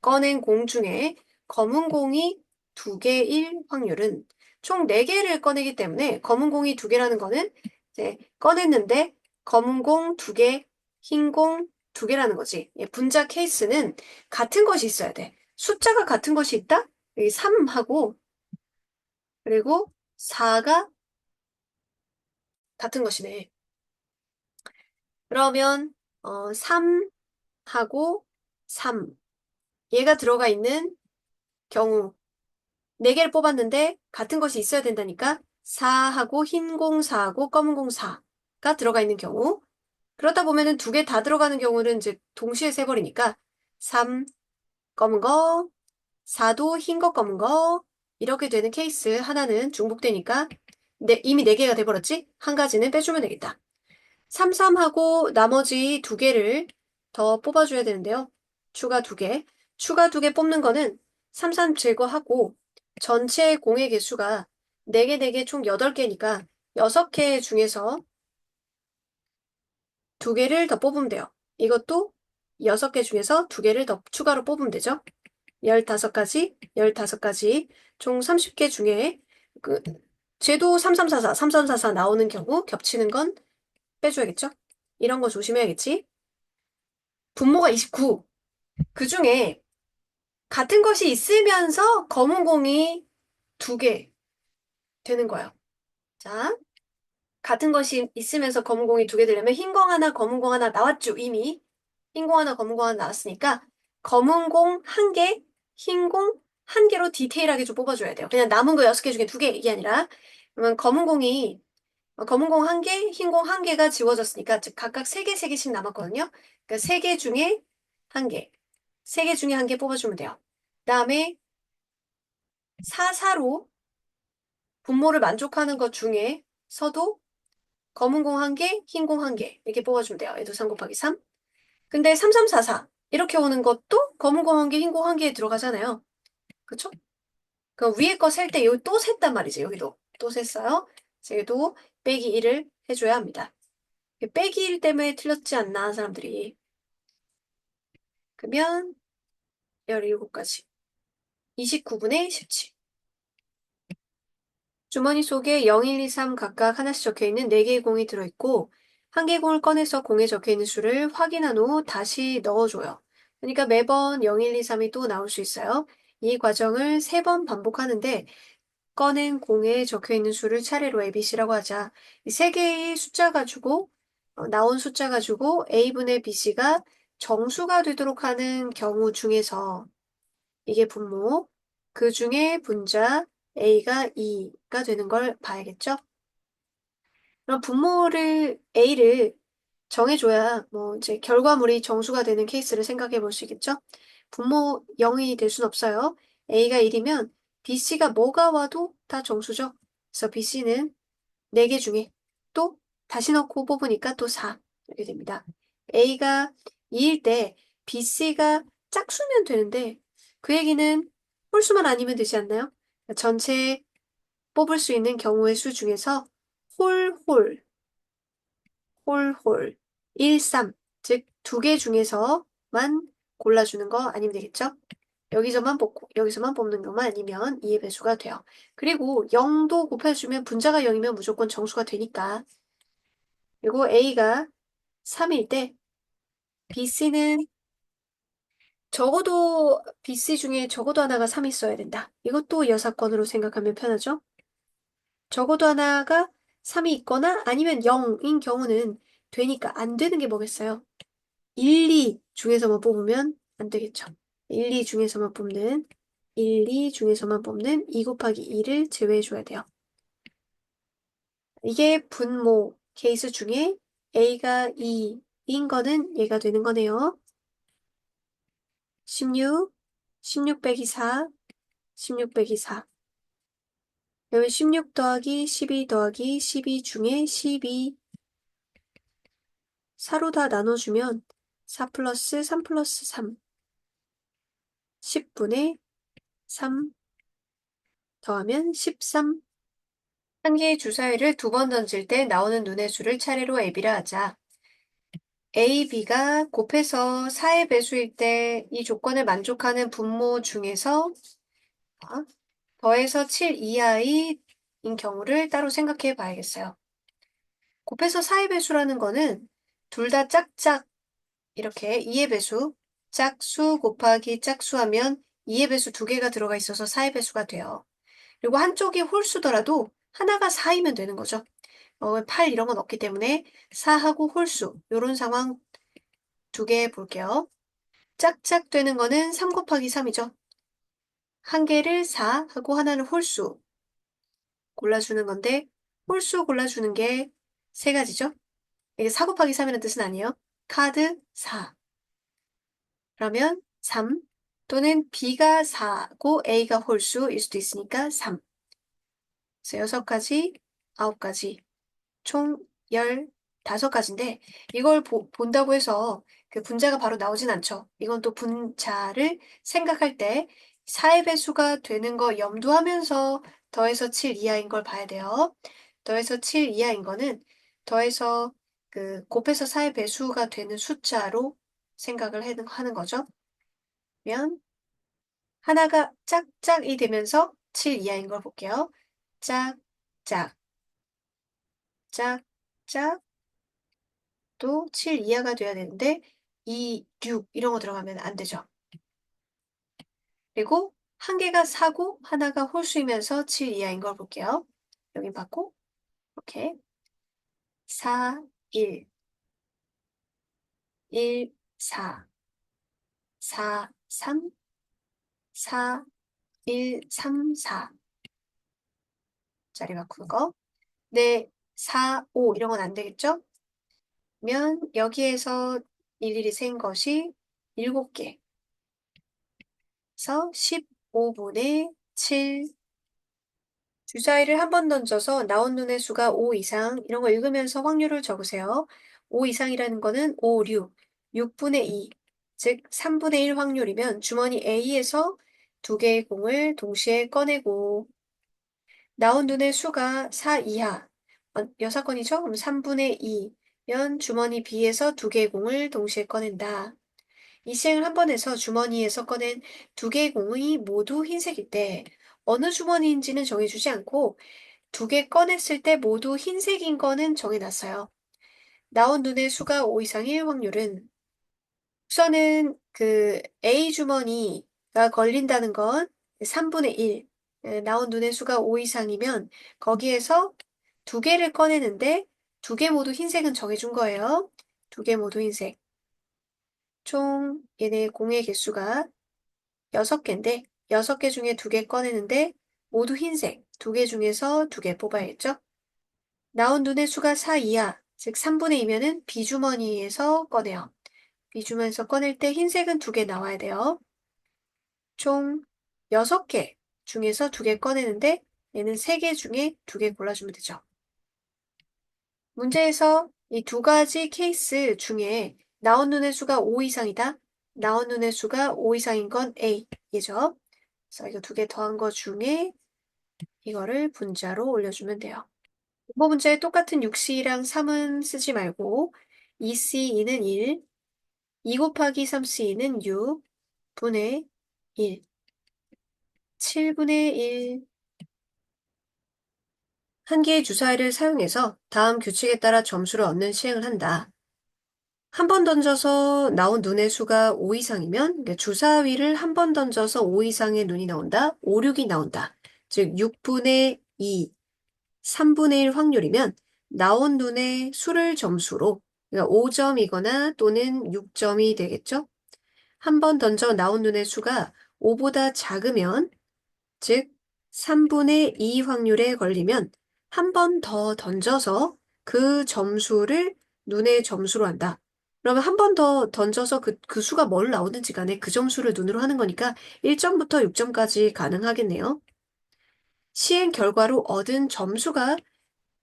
꺼낸 공 중에 검은 공이 2개일 확률은 총 4개를 꺼내기 때문에 검은 공이 2개라는 거는 이제 꺼냈는데 검은 공 2개, 흰 공 2개라는 거지. 분자 케이스는 같은 것이 있어야 돼. 숫자가 같은 것이 있다? 여기 3하고 그리고 4가 같은 것이네. 그러면 3하고 3 얘가 들어가 있는 경우 4개를 뽑았는데 같은 것이 있어야 된다니까 4하고 흰 공 4하고 검은 공 4가 들어가 있는 경우 그러다 보면은 두 개 다 들어가는 경우는 이제 동시에 세버리니까 3 검은 거, 4도 흰 거 검은 거 이렇게 되는 케이스 하나는 중복되니까 이미 4개가 돼버렸지? 한 가지는 빼주면 되겠다. 3, 3하고 나머지 두 개를 더 뽑아줘야 되는데요. 추가 두 개. 추가 두 개 뽑는 거는 3, 3 제거하고 전체 공의 개수가 4개, 4개 총 8개니까 6개 중에서 두 개를 더 뽑으면 돼요. 이것도 6개 중에서 두 개를 더 추가로 뽑으면 되죠. 15가지, 15가지, 총 30개 중에 쟤도 3344, 3344 나오는 경우 겹치는 건 빼줘야겠죠? 이런 거 조심해야겠지? 분모가 29. 그 중에 같은 것이 있으면서 검은 공이 두 개 되는 거예요. 자, 같은 것이 있으면서 검은 공이 두 개 되려면 흰 공 하나, 검은 공 하나 나왔죠, 이미. 흰 공 하나, 검은 공 하나 나왔으니까 검은 공 한 개, 흰 공 한 개로 디테일하게 좀 뽑아줘야 돼요. 그냥 남은 거 6개 중에 두 개 이게 아니라 그러면 검은 공 한 개, 흰 공 한 개가 지워졌으니까 즉 각각 3개, 3개씩 남았거든요. 그러니까 3개 중에 한 개, 3개 중에 한 개 뽑아주면 돼요. 그다음에 4, 4로 분모를 만족하는 것 중에서도 검은 공 한 개, 흰 공 한 개 이렇게 뽑아주면 돼요. 얘도 3 곱하기 3. 근데 3, 3, 4, 4 이렇게 오는 것도 검은 공 한 개, 흰 공 한 개에 들어가잖아요. 그쵸? 그럼 위에 거 셀 때 여기 또 셌단 말이지. 여기도 또 셌어요. 얘도 빼기 1을 해줘야 합니다. 빼기 1 때문에 틀렸지 않나 사람들이. 그러면 17가지. 29분의 17. 주머니 속에 0, 1, 2, 3 각각 하나씩 적혀있는 4개의 공이 들어있고 한 개의 공을 꺼내서 공에 적혀있는 수를 확인한 후 다시 넣어줘요. 그러니까 매번 0, 1, 2, 3이 또 나올 수 있어요. 이 과정을 3번 반복하는데 꺼낸 공에 적혀있는 수를 차례로 ABC라고 하자. 이 3개의 숫자 가지고 나온 숫자 가지고 A분의 BC가 정수가 되도록 하는 경우 중에서 이게 분모, 그 중에 분자 A가 2가 되는 걸 봐야겠죠? 그럼 분모를 A를 정해줘야 뭐 이제 결과물이 정수가 되는 케이스를 생각해 볼 수 있겠죠? 분모 0이 될 순 없어요. A가 1이면 BC가 뭐가 와도 다 정수죠. 그래서 BC는 4개 중에 또 다시 넣고 뽑으니까 또 4 이렇게 됩니다. A가 2일 때 BC가 짝수면 되는데 그 얘기는 홀수만 아니면 되지 않나요? 전체 뽑을 수 있는 경우의 수 중에서 홀, 1, 3, 즉 2개 중에서만 골라주는 거 아니면 되겠죠? 여기서만 뽑고 여기서만 뽑는 것만 아니면 2의 배수가 돼요. 그리고 0도 곱해주면 분자가 0이면 무조건 정수가 되니까. 그리고 A가 3일 때 BC는 적어도 BC 중에 적어도 하나가 3 있어야 된다. 이것도 여사건으로 생각하면 편하죠? 적어도 하나가 3이 있거나 아니면 0인 경우는 되니까 안 되는 게 뭐겠어요? 1, 2 중에서만 뽑으면 안 되겠죠. 1, 2 중에서만 뽑는 2 곱하기 2를 제외해 줘야 돼요. 이게 분모 케이스 중에 A가 2인 거는 얘가 되는 거네요. 16, 16 빼기 4, 16 빼기 4. 그러면 16 더하기 12 더하기 12 중에 12 4로 다 나눠주면 4 플러스 3 플러스 3 10분의 3 더하면 13. 한 개의 주사위를 2번 던질 때 나오는 눈의 수를 차례로 AB라 하자. A, B가 곱해서 4의 배수일 때 이 조건을 만족하는 분모 중에서 더해서 7 이하인 경우를 따로 생각해 봐야겠어요. 곱해서 4의 배수라는 거는 둘 다 짝짝 이렇게 2의 배수, 짝수 곱하기 짝수 하면 2의 배수 2개가 들어가 있어서 4의 배수가 돼요. 그리고 한쪽이 홀수더라도 하나가 4이면 되는 거죠. 8 이런 건 없기 때문에 4하고 홀수 이런 상황 2개 볼게요. 짝짝 되는 거는 3 곱하기 3이죠. 한 개를 4 하고 하나는 홀수 골라주는 건데 홀수 골라주는 게 3가지죠. 이게 4 곱하기 3이라는 뜻은 아니에요. 카드 4. 그러면 3 또는 B가 4고 A가 홀수일 수도 있으니까 3. 그래서 6가지, 9가지, 총 15가지인데 이걸 본다고 해서 그 분자가 바로 나오진 않죠. 이건 또 분자를 생각할 때 4의 배수가 되는 거 염두하면서 더해서 7 이하인 걸 봐야 돼요. 더해서 7 이하인 거는 더해서 그 곱해서 4의 배수가 되는 숫자로 생각을 하는 거죠. 그러면 하나가 짝짝이 되면서 7 이하인 걸 볼게요. 짝짝, 짝짝, 또 7 이하가 돼야 되는데 2, 6 이런 거 들어가면 안 되죠. 그리고 한 개가 4고 하나가 홀수이면서 7 이하인 걸 볼게요. 여기 받고 이렇게 4, 1, 1, 4, 4, 3, 4, 1, 3, 4 자리 바꾸는 거. 네, 4, 5 이런 건 안 되겠죠? 그러면 여기에서 일일이 센 것이 7개. 그래서 15분의 7. 주사위를 한 번 던져서 나온 눈의 수가 5 이상, 이런 거 읽으면서 확률을 적으세요. 5 이상이라는 거는 5, 6, 6분의 2, 즉 3분의 1 확률이면 주머니 A에서 2개의 공을 동시에 꺼내고, 나온 눈의 수가 4 이하, 6건이죠? 그럼 3분의 2면 주머니 B에서 2개의 공을 동시에 꺼낸다. 이 시행을 한 번 해서 주머니에서 꺼낸 2개의 공이 모두 흰색일 때 어느 주머니인지는 정해주지 않고 2개 꺼냈을 때 모두 흰색인 거는 정해놨어요. 나온 눈의 수가 5 이상일 확률은 우선은 그 A 주머니가 걸린다는 건 3분의 1. 나온 눈의 수가 5 이상이면 거기에서 2개를 꺼내는데 2개 모두 흰색은 정해준 거예요. 2개 모두 흰색. 총 얘네 공의 개수가 6개인데 6개 중에 2개 꺼내는데 모두 흰색 2개 중에서 2개 뽑아야겠죠? 나온 눈의 수가 4 이하, 즉 3분의 2면은 B주머니에서 꺼내요. B주머니에서 꺼낼 때 흰색은 2개 나와야 돼요. 총 6개 중에서 2개 꺼내는데 얘는 3개 중에 2개 골라주면 되죠. 문제에서 이 2가지 케이스 중에 나온 눈의 수가 5 이상이다. 나온 눈의 수가 5 이상인 건 A, 얘죠. 그래서 이거 2개 더한 거 중에 이거를 분자로 올려주면 돼요. 이번 문제에 똑같은 6C랑 3은 쓰지 말고 2C2는 1, 2 곱하기 3C2는 6분의 1, 7분의 1. 한 개의 주사위를 사용해서 다음 규칙에 따라 점수를 얻는 시행을 한다. 한 번 던져서 나온 눈의 수가 5 이상이면 그러니까 주사위를 한 번 던져서 5 이상의 눈이 나온다. 5, 6이 나온다. 즉 6분의 2, 3분의 1 확률이면 나온 눈의 수를 점수로 그러니까 5점이거나 또는 6점이 되겠죠. 한 번 던져 나온 눈의 수가 5보다 작으면 즉 3분의 2 확률에 걸리면 한 번 더 던져서 그 점수를 눈의 점수로 한다. 그러면 한 번 더 던져서 그 수가 뭘 나오든지 간에 그 점수를 눈으로 하는 거니까 1점부터 6점까지 가능하겠네요. 시행 결과로 얻은 점수가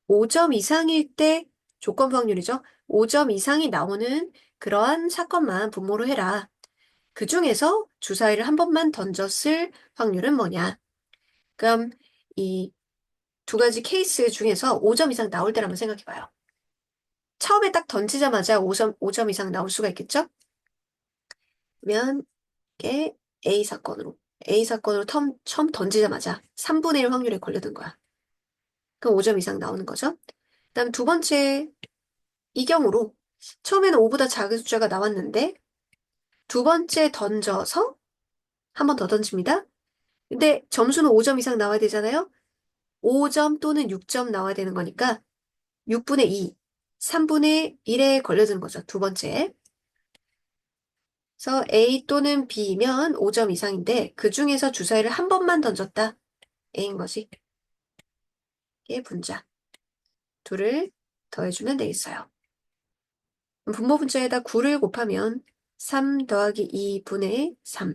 5점 이상일 때 조건 확률이죠. 5점 이상이 나오는 그러한 사건만 분모로 해라. 그 중에서 주사위를 한 번만 던졌을 확률은 뭐냐? 그럼 이 2가지 케이스 중에서 5점 이상 나올 때를 한번 생각해 봐요. 처음에 딱 던지자마자 5점 이상 나올 수가 있겠죠? 그러면 이게 A 사건으로 처음 던지자마자 3분의 1 확률에 걸려든 거야. 그럼 5점 이상 나오는 거죠. 그다음 두 번째 이 경우로 처음에는 5보다 작은 숫자가 나왔는데 두 번째 던져서 한 번 더 던집니다. 근데 점수는 5점 이상 나와야 되잖아요. 5점 또는 6점 나와야 되는 거니까 6분의 2, 3분의 1에 걸려드는 거죠. 두 번째. 그래서 A 또는 B면 5점 이상인데 그 중에서 주사위를 한 번만 던졌다. A인 거지. 이게 분자. 둘을 더해주면 되겠어요. 분모 분자에다 9를 곱하면 3 더하기 2분의 3,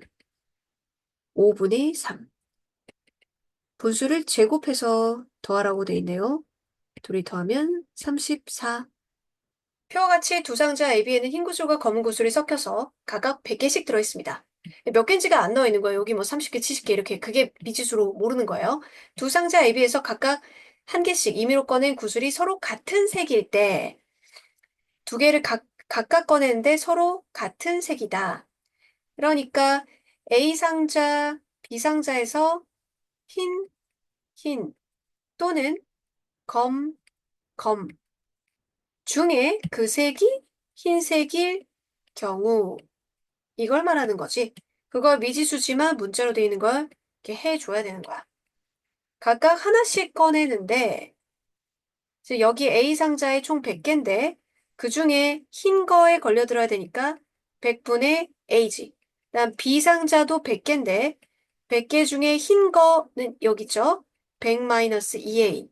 5분의 3. 분수를 제곱해서 더하라고 돼 있네요. 둘이 더하면 34. 표와 같이 두 상자 AB에는 흰 구슬과 검은 구슬이 섞여서 각각 100개씩 들어있습니다. 몇 개인지가 안 나와 있는 거예요. 여기 뭐 30개, 70개 이렇게 그게 미지수로 모르는 거예요. 두 상자 AB에서 각각 한 개씩 임의로 꺼낸 구슬이 서로 같은 색일 때 두 개를 각각 꺼내는데 서로 같은 색이다. 그러니까 A 상자, B 상자에서 흰, 흰 또는 검, 검 중에 그 색이 흰색일 경우 이걸 말하는 거지. 그걸 미지수지만 문자로 되어 있는 걸 이렇게 해줘야 되는 거야. 각각 하나씩 꺼내는데 이제 여기 A 상자에 총 100개인데 그 중에 흰 거에 걸려들어야 되니까 100분의 A지. 그다음 B 상자도 100개인데 100개 중에 흰 거는 여기 있죠. 100-2A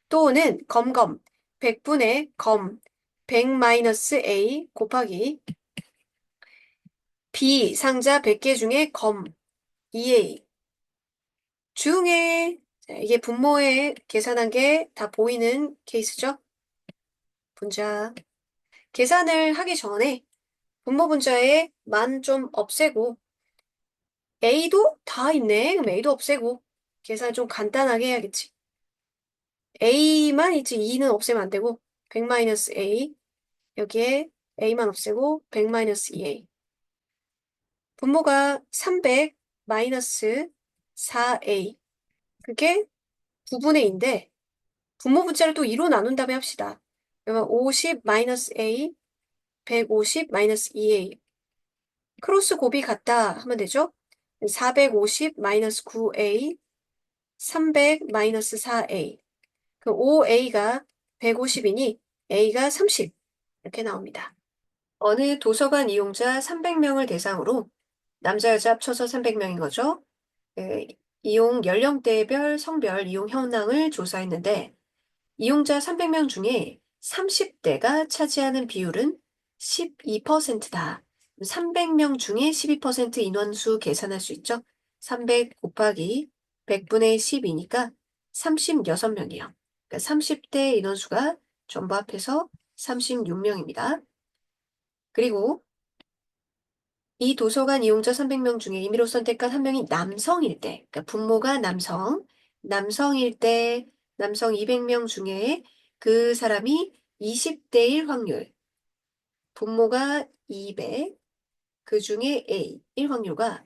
또는 검검 100분의 검 100-A 곱하기 B 상자 100개 중에 검 2A 중에 자, 이게 분모에 계산한 게 다 보이는 케이스죠. 분자 계산을 하기 전에 분모 분자에 만 좀 없애고 A도 다 있네. 그럼 A도 없애고 계산 좀 간단하게 해야겠지. A만 있지 2는 없애면 안 되고 100-A 여기에 A만 없애고 100-2A 분모가 300-4A 그게 9분의 2인데 분모 분자를 또 2로 나눈 다음에 합시다. 그러면 50-A 150-2A 크로스 곱이 같다 하면 되죠? 450-9A 300-4A 그 5A가 150이니 A가 30 이렇게 나옵니다. 어느 도서관 이용자 300명을 대상으로 남자 여자 합쳐서 300명인 거죠. 이용 연령대별 성별 이용 현황을 조사했는데 이용자 300명 중에 30대가 차지하는 비율은 12%다. 300명 중에 12% 인원수 계산할 수 있죠? 300 곱하기 100분의 10이니까 36명이에요. 그러니까 30대 인원수가 전부 합해서 36명입니다. 그리고 이 도서관 이용자 300명 중에 임의로 선택한 한 명이 남성일 때, 그러니까 분모가 남성일 때, 남성 200명 중에 그 사람이 20대일 확률, 분모가 200, 그 중에 A, 1 확률과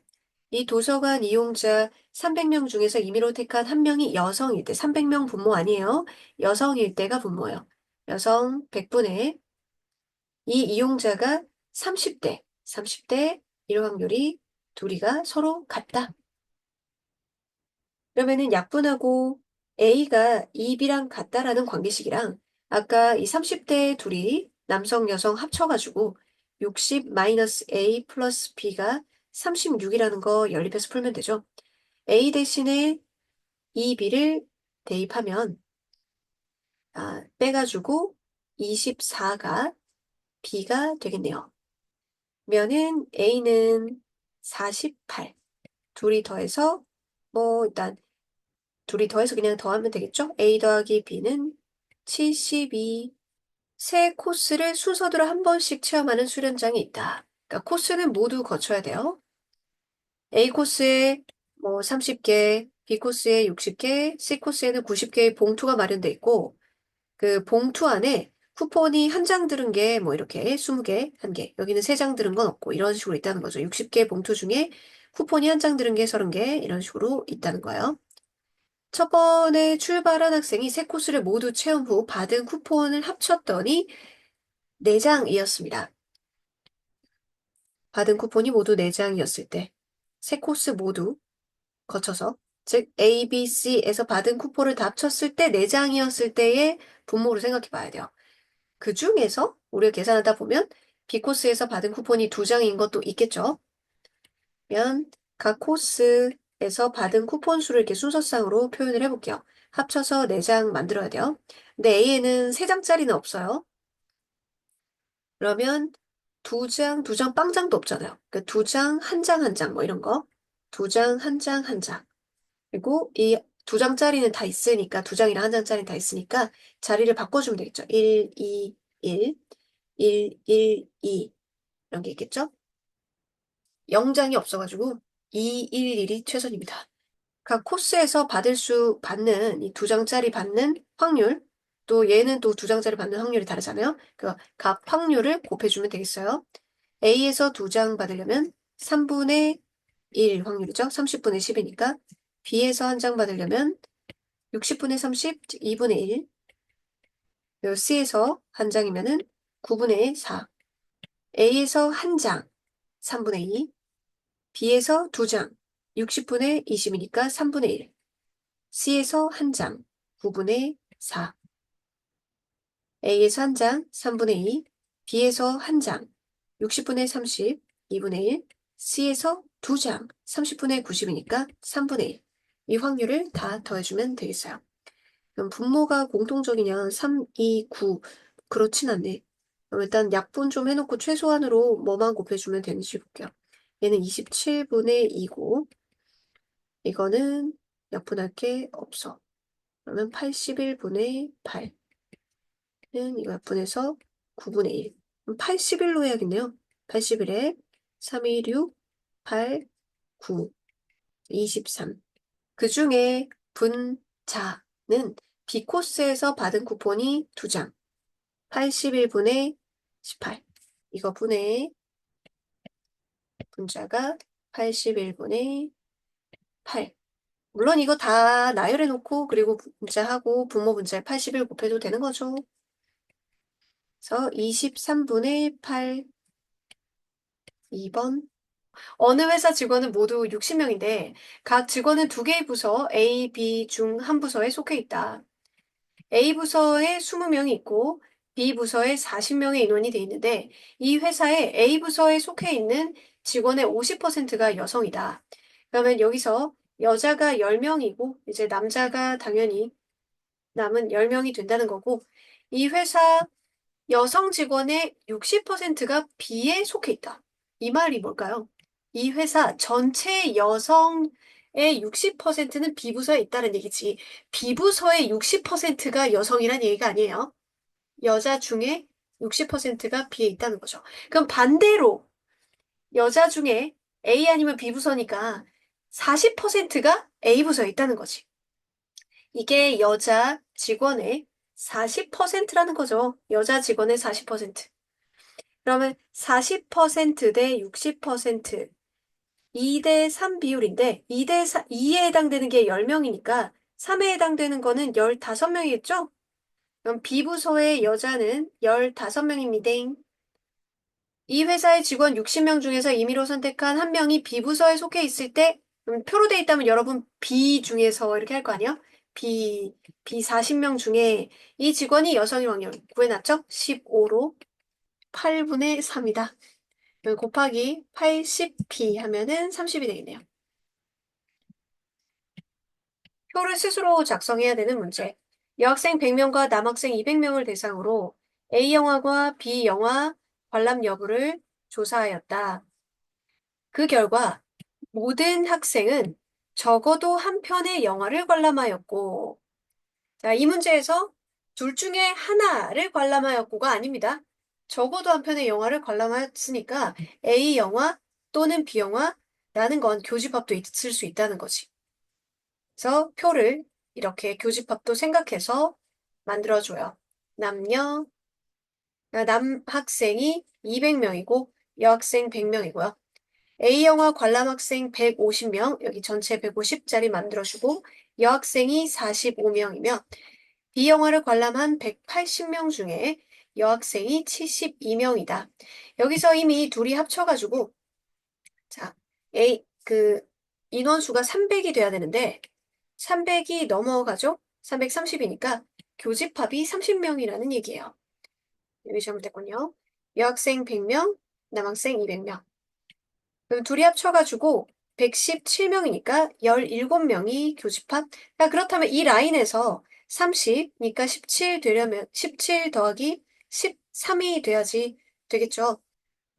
이 도서관 이용자 300명 중에서 임의로 택한 한 명이 여성일 때, 300명 분모 아니에요. 여성일 때가 분모예요. 여성 100분의 이 이용자가 30대 일 확률이 둘이가 서로 같다. 그러면은 약분하고 A가 2B랑 같다라는 관계식이랑 아까 이 30대 둘이 남성, 여성 합쳐가지고 60-A 플러스 B가 36이라는 거 연립해서 풀면 되죠. A 대신에 2B를 대입하면 빼가지고 24가 B가 되겠네요. 면은 A는 48. 둘이 더해서 일단 둘이 더해서 그냥 더하면 되겠죠? A 더하기 B는 72. 세 코스를 순서대로 한 번씩 체험하는 수련장이 있다. 그러니까 코스는 모두 거쳐야 돼요. A 코스에 30개, B 코스에 60개, C 코스에는 90개의 봉투가 마련돼 있고 그 봉투 안에 쿠폰이 한 장 들은 게 이렇게 20개, 한 개. 여기는 3장 들은 건 없고 이런 식으로 있다는 거죠. 60개 봉투 중에 쿠폰이 한 장 들은 게 30개 이런 식으로 있다는 거예요. 첫 번에 출발한 학생이 세 코스를 모두 체험 후 받은 쿠폰을 합쳤더니 4장이었습니다. 받은 쿠폰이 모두 4장이었을 때 세 코스 모두 거쳐서 즉 A, B, C에서 받은 쿠폰을 다 합쳤을 때 4장이었을 때의 분모를 생각해 봐야 돼요. 그 중에서 우리가 계산하다 보면 B코스에서 받은 쿠폰이 2장인 것도 있겠죠. 그러면 각 코스에서 받은 쿠폰 수를 이렇게 순서상으로 표현을 해볼게요. 합쳐서 4장 만들어야 돼요. 근데 A에는 3장짜리는 없어요. 그러면 두 장, 빵장도 없잖아요. 그러니까 두 장, 한 장, 뭐 이런 거. 두 장, 한 장, 한 장. 그리고 이 두 장짜리는 다 있으니까, 두 장이랑 한 장짜리는 다 있으니까 자리를 바꿔주면 되겠죠. 1, 2, 1, 1, 1, 2. 이런 게 있겠죠? 0장이 없어가지고 2, 1, 1이 최선입니다. 각 코스에서 받는 이 두 장짜리 받는 확률, 또 얘는 또 두 장짜리 받는 확률이 다르잖아요. 그 각 확률을 곱해주면 되겠어요. A에서 두 장 받으려면 3분의 1 확률이죠. 30분의 10이니까. B에서 한 장 받으려면 60분의 30, 2분의 1. 그리고 C에서 한 장이면은 9분의 4. A에서 한 장, 3분의 2. B에서 두 장, 60분의 20이니까 3분의 1. C에서 한 장, 9분의 4. A에서 한 장, 3분의 2. B에서 한 장, 60분의 30, 2분의 1. C에서 두 장, 30분의 90이니까 3분의 1. 이 확률을 다 더해주면 되겠어요. 그럼 분모가 공통적이냐? 3, 2, 9. 그렇진 않네. 그럼 일단 약분 좀 해놓고 최소한으로 뭐만 곱해주면 되는지 볼게요. 얘는 27분의 2고, 이거는 약분할 게 없어. 그러면 81분의 8은 이거 약분해서 9분의 1. 81로 해야겠네요. 81에 3, 2, 6, 8, 9, 23. 그 중에 분자는 B코스에서 받은 쿠폰이 2장. 81분의 18. 이거 분의 분자가 81분의 8. 물론 이거 다 나열해 놓고 그리고 분자하고 분모 분자에 81 곱해도 되는 거죠. 그래서 23분의 8. 2번. 어느 회사 직원은 모두 60명인데 각 직원은 두 개의 부서 A, B 중 한 부서에 속해 있다. A 부서에 20명이 있고 B 부서에 40명의 인원이 돼 있는데 이 회사에 A 부서에 속해 있는 직원의 50%가 여성이다. 그러면 여기서 여자가 10명이고 이제 남자가 당연히 남은 10명이 된다는 거고 이 회사 여성 직원의 60%가 B에 속해 있다. 이 말이 뭘까요? 이 회사 전체 여성의 60%는 B부서에 있다는 얘기지. B부서의 60%가 여성이란 얘기가 아니에요. 여자 중에 60%가 B에 있다는 거죠. 그럼 반대로 여자 중에 A 아니면 B부서니까 40%가 A부서에 있다는 거지. 이게 여자 직원의 40%라는 거죠. 여자 직원의 40%. 그러면 40%대 60%, 2대 3 비율인데 2에 해당되는 게 10명이니까 3에 해당되는 거는 15명이겠죠? 그럼 B부서의 여자는 15명입니다. 이 회사의 직원 60명 중에서 임의로 선택한 한 명이 B부서에 속해 있을 때 표로 돼 있다면 여러분 B 중에서 이렇게 할 거 아니에요? B 40명 중에 이 직원이 여성일 확률 구해놨죠? 15로 8분의 3이다. 곱하기 80p 하면은 30이 되겠네요. 표를 스스로 작성해야 되는 문제. 여학생 100명과 남학생 200명을 대상으로 A영화과 B영화 관람 여부를 조사하였다. 그 결과 모든 학생은 적어도 한 편의 영화를 관람하였고, 자, 이 문제에서 둘 중에 하나를 관람하였고가 아닙니다. 적어도 한 편의 영화를 관람하였으니까 A 영화 또는 B 영화라는 건 교집합도 있을 수 있다는 거지. 그래서 표를 이렇게 교집합도 생각해서 만들어줘요. 남학생이 200명이고 여학생 100명이고요. A영화 관람학생 150명, 여기 전체 150짜리 만들어주고 여학생이 45명이며 B영화를 관람한 180명 중에 여학생이 72명이다. 여기서 이미 둘이 합쳐가지고 자, 인원수가 300이 돼야 되는데 300이 넘어가죠? 330이니까 교집합이 30명이라는 얘기예요. 여기 잘못됐군요. 여학생 100명, 남학생 200명. 그럼 둘이 합쳐가지고 117명이니까 17명이 교집합. 그렇다면 이 라인에서 30, 니까 17 되려면 17 더하기 13이 돼야지 되겠죠?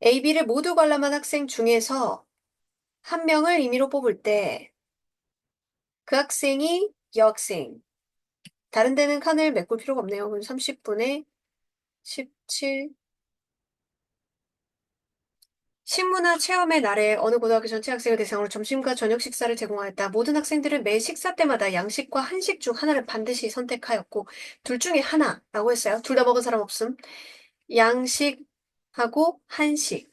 A, B를 모두 관람한 학생 중에서 한 명을 임의로 뽑을 때 그 학생이 여학생. 다른 데는 칸을 메꿀 필요가 없네요. 그럼 30분에 17. 식문화 체험의 날에 어느 고등학교 전체 학생을 대상으로 점심과 저녁 식사를 제공하였다. 모든 학생들은 매 식사 때마다 양식과 한식 중 하나를 반드시 선택하였고 둘 중에 하나라고 했어요. 둘 다 먹은 사람 없음. 양식하고 한식.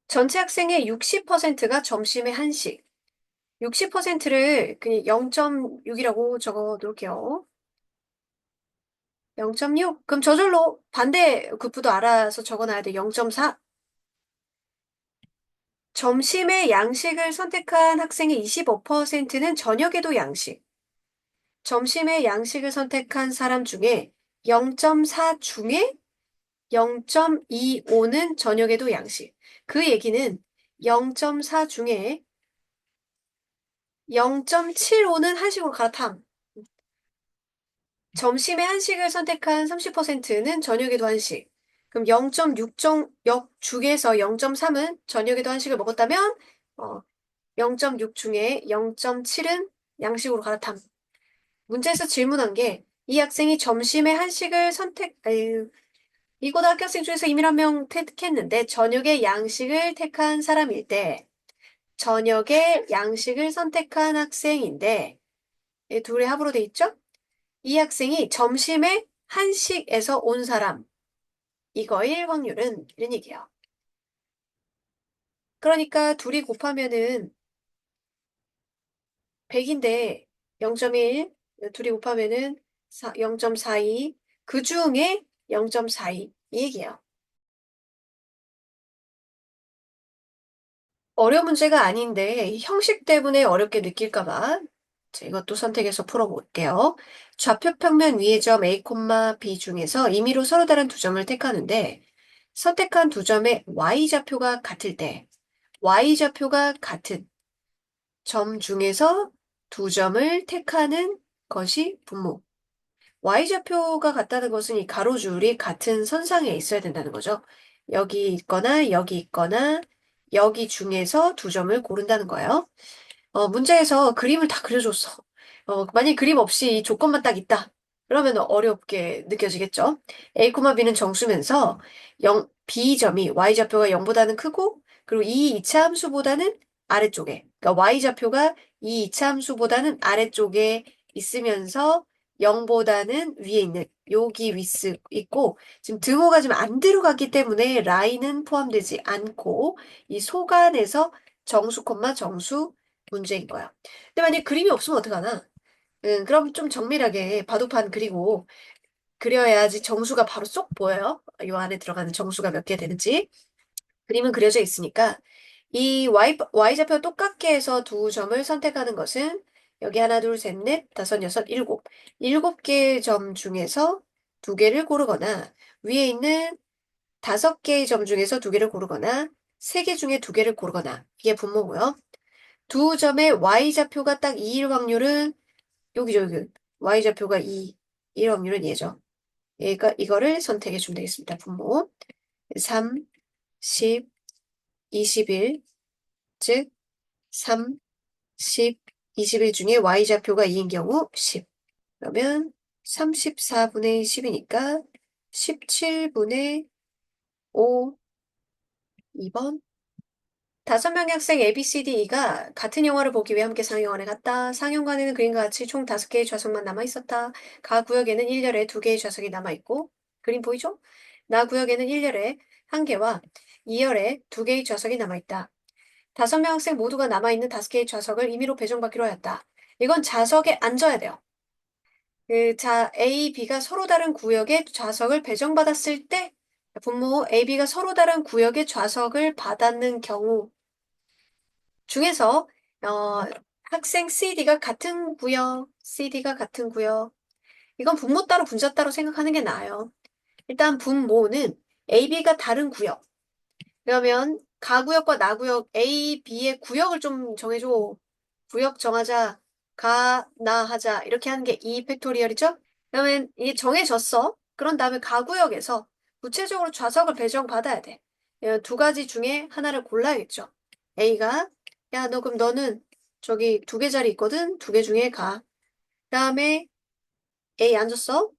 전체 학생의 60%가 점심에 한식. 60%를 그냥 0.6이라고 적어 놓을게요. 0.6? 그럼 저절로 반대 급부도 알아서 적어놔야 돼. 0.4. 점심에 양식을 선택한 학생의 25%는 저녁에도 양식. 점심에 양식을 선택한 사람 중에 0.4 중에 0.25는 저녁에도 양식. 그 얘기는 0.4 중에 0.75는 한식으로 갈아탐. 점심에 한식을 선택한 30%는 저녁에도 한식. 그럼 0.6 중에서 0.3은 저녁에도 한식을 먹었다면 0.6 중에 0.7은 양식으로 갈아탐. 문제에서 질문한 게 이 학생이 점심에 한식을 이 고등학교 학생 중에서 이민 한 명 택했는데 저녁에 양식을 택한 사람일 때 저녁에 양식을 선택한 학생인데 이 둘의 합으로 돼 있죠? 이 학생이 점심에 한식에서 온 사람 이거일 확률은 이런 얘기예요. 그러니까 둘이 곱하면은 100인데 0.1 둘이 곱하면은 0.42 그 중에 0.42 이 얘기예요. 어려운 문제가 아닌데 형식 때문에 어렵게 느낄까 봐 이것도 선택해서 풀어볼게요. 좌표 평면 위의 점 A, B 중에서 임의로 서로 다른 두 점을 택하는데 선택한 두 점의 y좌표가 같을 때 y좌표가 같은 점 중에서 두 점을 택하는 것이 분모. y좌표가 같다는 것은 이 가로줄이 같은 선상에 있어야 된다는 거죠. 여기 있거나 여기 있거나 여기 중에서 두 점을 고른다는 거예요. 문제에서 그림을 다 그려줬어. 만약 그림 없이 이 조건만 딱 있다. 그러면 어렵게 느껴지겠죠? A, B는 정수면서 B점이 Y좌표가 0보다는 크고, 그리고 이 이차함수보다는 아래쪽에, 그러니까 Y좌표가 이 이차함수보다는 아래쪽에 있으면서 0보다는 위에 있는, 여기 위스 있고, 지금 등호가 지금 안 들어갔기 때문에 라인은 포함되지 않고, 이 속안에서 정수, 정수, 문제인 거야. 근데 만약 그림이 없으면 어떡하나? 그럼 좀 정밀하게 바둑판 그리고 그려야지 정수가 바로 쏙 보여요. 요 안에 들어가는 정수가 몇 개 되는지. 그림은 그려져 있으니까 이 Y좌표 똑같게 해서 두 점을 선택하는 것은 여기 하나, 둘, 셋, 넷, 다섯, 여섯, 일곱. 7개의 점 중에서 두 개를 고르거나 위에 있는 5개의 점 중에서 두 개를 고르거나 3개 중에 두 개를 고르거나 이게 분모고요. 두 점의 y좌표가 딱 2일 확률은 여기죠, 여기. y좌표가 2일 확률은 얘죠. 얘가 이거를 선택해 주면 되겠습니다. 분모 3, 10, 21, 즉 3, 10, 21 중에 y좌표가 2인 경우 10. 그러면 34분의 10이니까 17분의 5, 2번. 5명의 학생 A, B, C, D, E가 같은 영화를 보기 위해 함께 상영관에 갔다. 상영관에는 그림과 같이 총 5개의 좌석만 남아있었다. 가 구역에는 1열에 2개의 좌석이 남아있고, 그림 보이죠? 나 구역에는 1열에 1개와 2열에 2개의 좌석이 남아있다. 5명 학생 모두가 남아있는 5개의 좌석을 임의로 배정받기로 하였다. 이건 좌석에 앉아야 돼요. A, B가 서로 다른 구역에 좌석을 배정받았을 때, 분모 A, B가 서로 다른 구역에 좌석을 받았는 경우, 중에서 학생 CD가 같은 구역. 이건 분모 따로 분자 따로 생각하는 게 나아요. 일단 분모는 A, B가 다른 구역. 그러면 가구역과 나구역 A, B의 구역을 좀 정해줘. 구역 정하자. 가, 나 하자. 이렇게 하는 게 2 팩토리얼이죠? 그러면 이게 정해졌어. 그런 다음에 가구역에서 구체적으로 좌석을 배정받아야 돼. 두 가지 중에 하나를 골라야겠죠. A가 야, 너 그럼 너는 저기 2개 자리 있거든? 2개 중에 가. 그다음에 A 앉았어?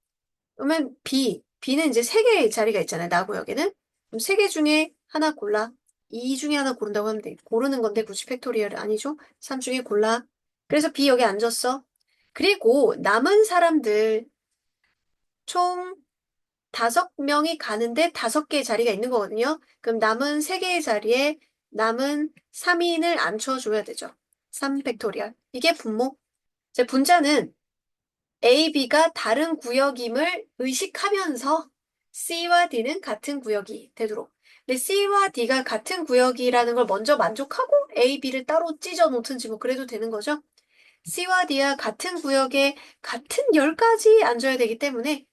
그러면 B는 이제 3개의 자리가 있잖아요. 나 구역에는. 그럼 3개 중에 하나 골라. 이 중에 하나 고른다고 하면 돼. 고르는 건데 굳이 팩토리얼 아니죠? 3 중에 골라. 그래서 B 여기 앉았어. 그리고 남은 사람들 총 5명이 가는데 5개의 자리가 있는 거거든요. 그럼 남은 3개의 자리에 남은 3인을 앉혀줘야 되죠. 3팩토리얼. 이게 분모. 이제 분자는 A, B가 다른 구역임을 의식하면서 C와 D는 같은 구역이 되도록. 근데 C와 D가 같은 구역이라는 걸 먼저 만족하고 A, B를 따로 찢어 놓든지 뭐 그래도 되는 거죠. C와 D가 같은 구역에 같은 열까지 앉아야 되기 때문에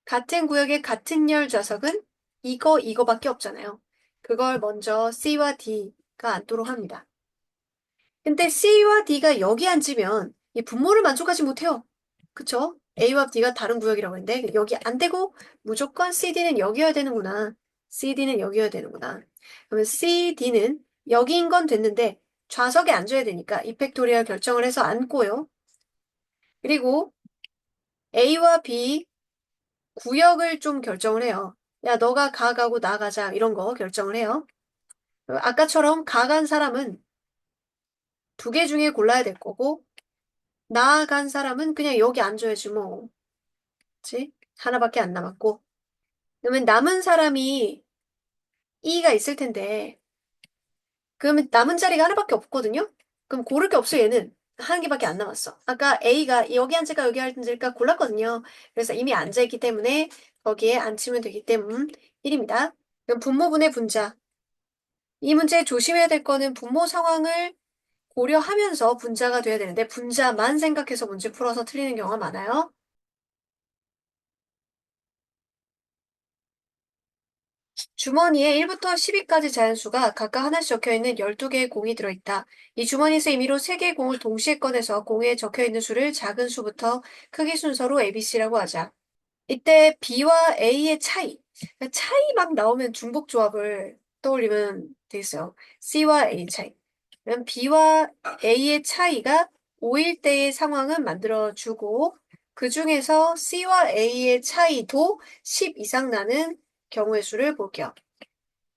같은 구역의 같은 열 좌석은 이거밖에 없잖아요. 그걸 먼저 C와 D가 앉도록 합니다. 근데 C와 D가 여기 앉으면 이 분모를 만족하지 못해요. 그쵸? A와 D가 다른 구역이라고 했는데 여기 안 되고 무조건 CD는 여기여야 되는구나. CD는 여기여야 되는구나. 그러면 CD는 여기인 건 됐는데 좌석에 앉아야 되니까 이펙토리얼 결정을 해서 앉고요. 그리고 A와 B 구역을 좀 결정을 해요. 야, 너가 가고 나 가자 이런 거 결정을 해요. 아까처럼 간 사람은 2개 중에 골라야 될 거고 나간 사람은 그냥 여기 앉아야지 뭐. 그치? 하나밖에 안 남았고. 그러면 남은 사람이 E가 있을 텐데, 그러면 남은 자리가 하나밖에 없거든요? 그럼 고를 게 없어, 얘는. 한 개밖에 안 남았어. 아까 A가 여기 앉을까, 여기 앉을까 골랐거든요. 그래서 이미 앉아있기 때문에 거기에 앉히면 되기 때문 1입니다. 그럼 분모분의 분자. 이 문제 조심해야 될 거는 분모 상황을 고려하면서 분자가 돼야 되는데, 분자만 생각해서 문제 풀어서 틀리는 경우가 많아요. 주머니에 1부터 10위까지 자연수가 각각 하나씩 적혀있는 12개의 공이 들어있다. 이 주머니에서 임의로 3개의 공을 동시에 꺼내서 공에 적혀있는 수를 작은 수부터 크기 순서로 ABC라고 하자. 이때 B와 A의 차이. 차이 막 나오면 중복조합을 떠올리면 되겠어요. C와 A 차이. 그럼 B와 A의 차이가 5일 때의 상황은 만들어주고 그 중에서 C와 A의 차이도 10 이상 나는 경우의 수를 볼게요.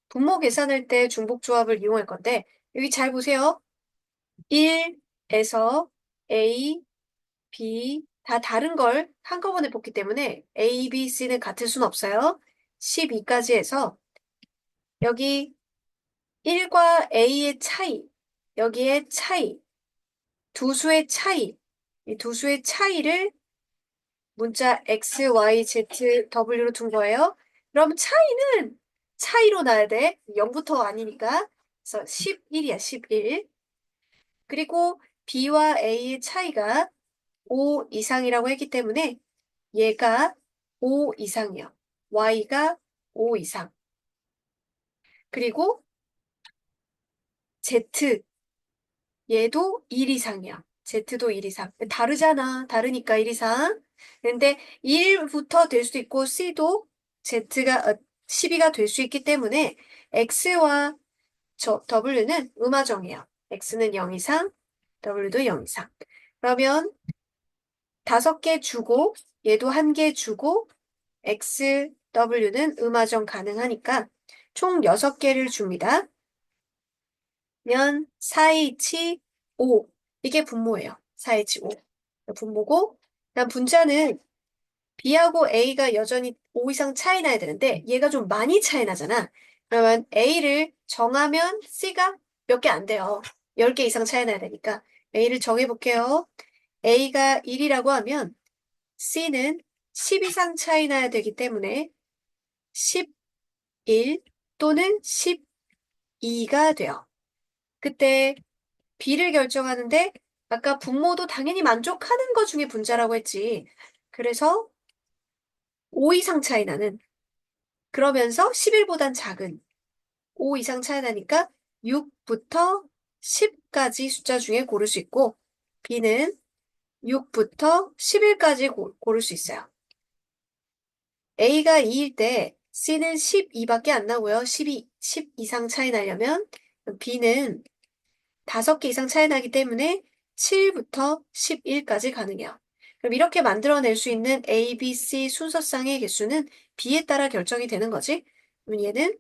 분모 계산할 때 중복조합을 이용할 건데 여기 잘 보세요. 1에서 A, B 다 다른 걸 한꺼번에 뽑기 때문에 A, B, C는 같을 수는 없어요. 12까지 해서 여기 1과 A의 차이, 여기에 차이, 두 수의 차이, 이 두 수의 차이를 문자 X, Y, Z, W로 둔 거예요. 그럼 차이는 차이로 놔야 돼. 0부터 아니니까. 그래서 11이야, 11. 그리고 B와 A의 차이가 5 이상이라고 했기 때문에 얘가 5 이상이요. Y가 5 이상. 그리고 Z, 얘도 1 이상이야. Z도 1 이상. 다르잖아. 다르니까 1 이상. 근데 1부터 될 수도 있고 C도 Z가 12가 될 수 있기 때문에 X와 W는 음화정이에요. X는 0 이상, W도 0 이상. 그러면 5개 주고 얘도 1개 주고 X, W는 음화정 가능하니까 총 6개를 줍니다. 면 4H, 5. 이게 분모예요. 4H, 5. 분모고, 그다음 분자는 B하고 A가 여전히 5 이상 차이 나야 되는데 얘가 좀 많이 차이 나잖아. 그러면 A를 정하면 C가 몇 개 안 돼요. 10개 이상 차이 나야 되니까 A를 정해볼게요. A가 1이라고 하면 C는 10 이상 차이 나야 되기 때문에 11 또는 12가 돼요. 그때 B를 결정하는데 아까 분모도 당연히 만족하는 것 중에 분자라고 했지. 그래서 5 이상 차이 나는 그러면서 11보단 작은 5 이상 차이 나니까 6부터 10까지 숫자 중에 고를 수 있고 B는 6부터 11까지 고를 수 있어요. A가 2일 때 C는 12밖에 안 나고요. 10 이상 차이 나려면 B는 5개 이상 차이 나기 때문에 7부터 11까지 가능해요. 그럼 이렇게 만들어낼 수 있는 A, B, C 순서쌍의 개수는 B에 따라 결정이 되는 거지. 그럼 얘는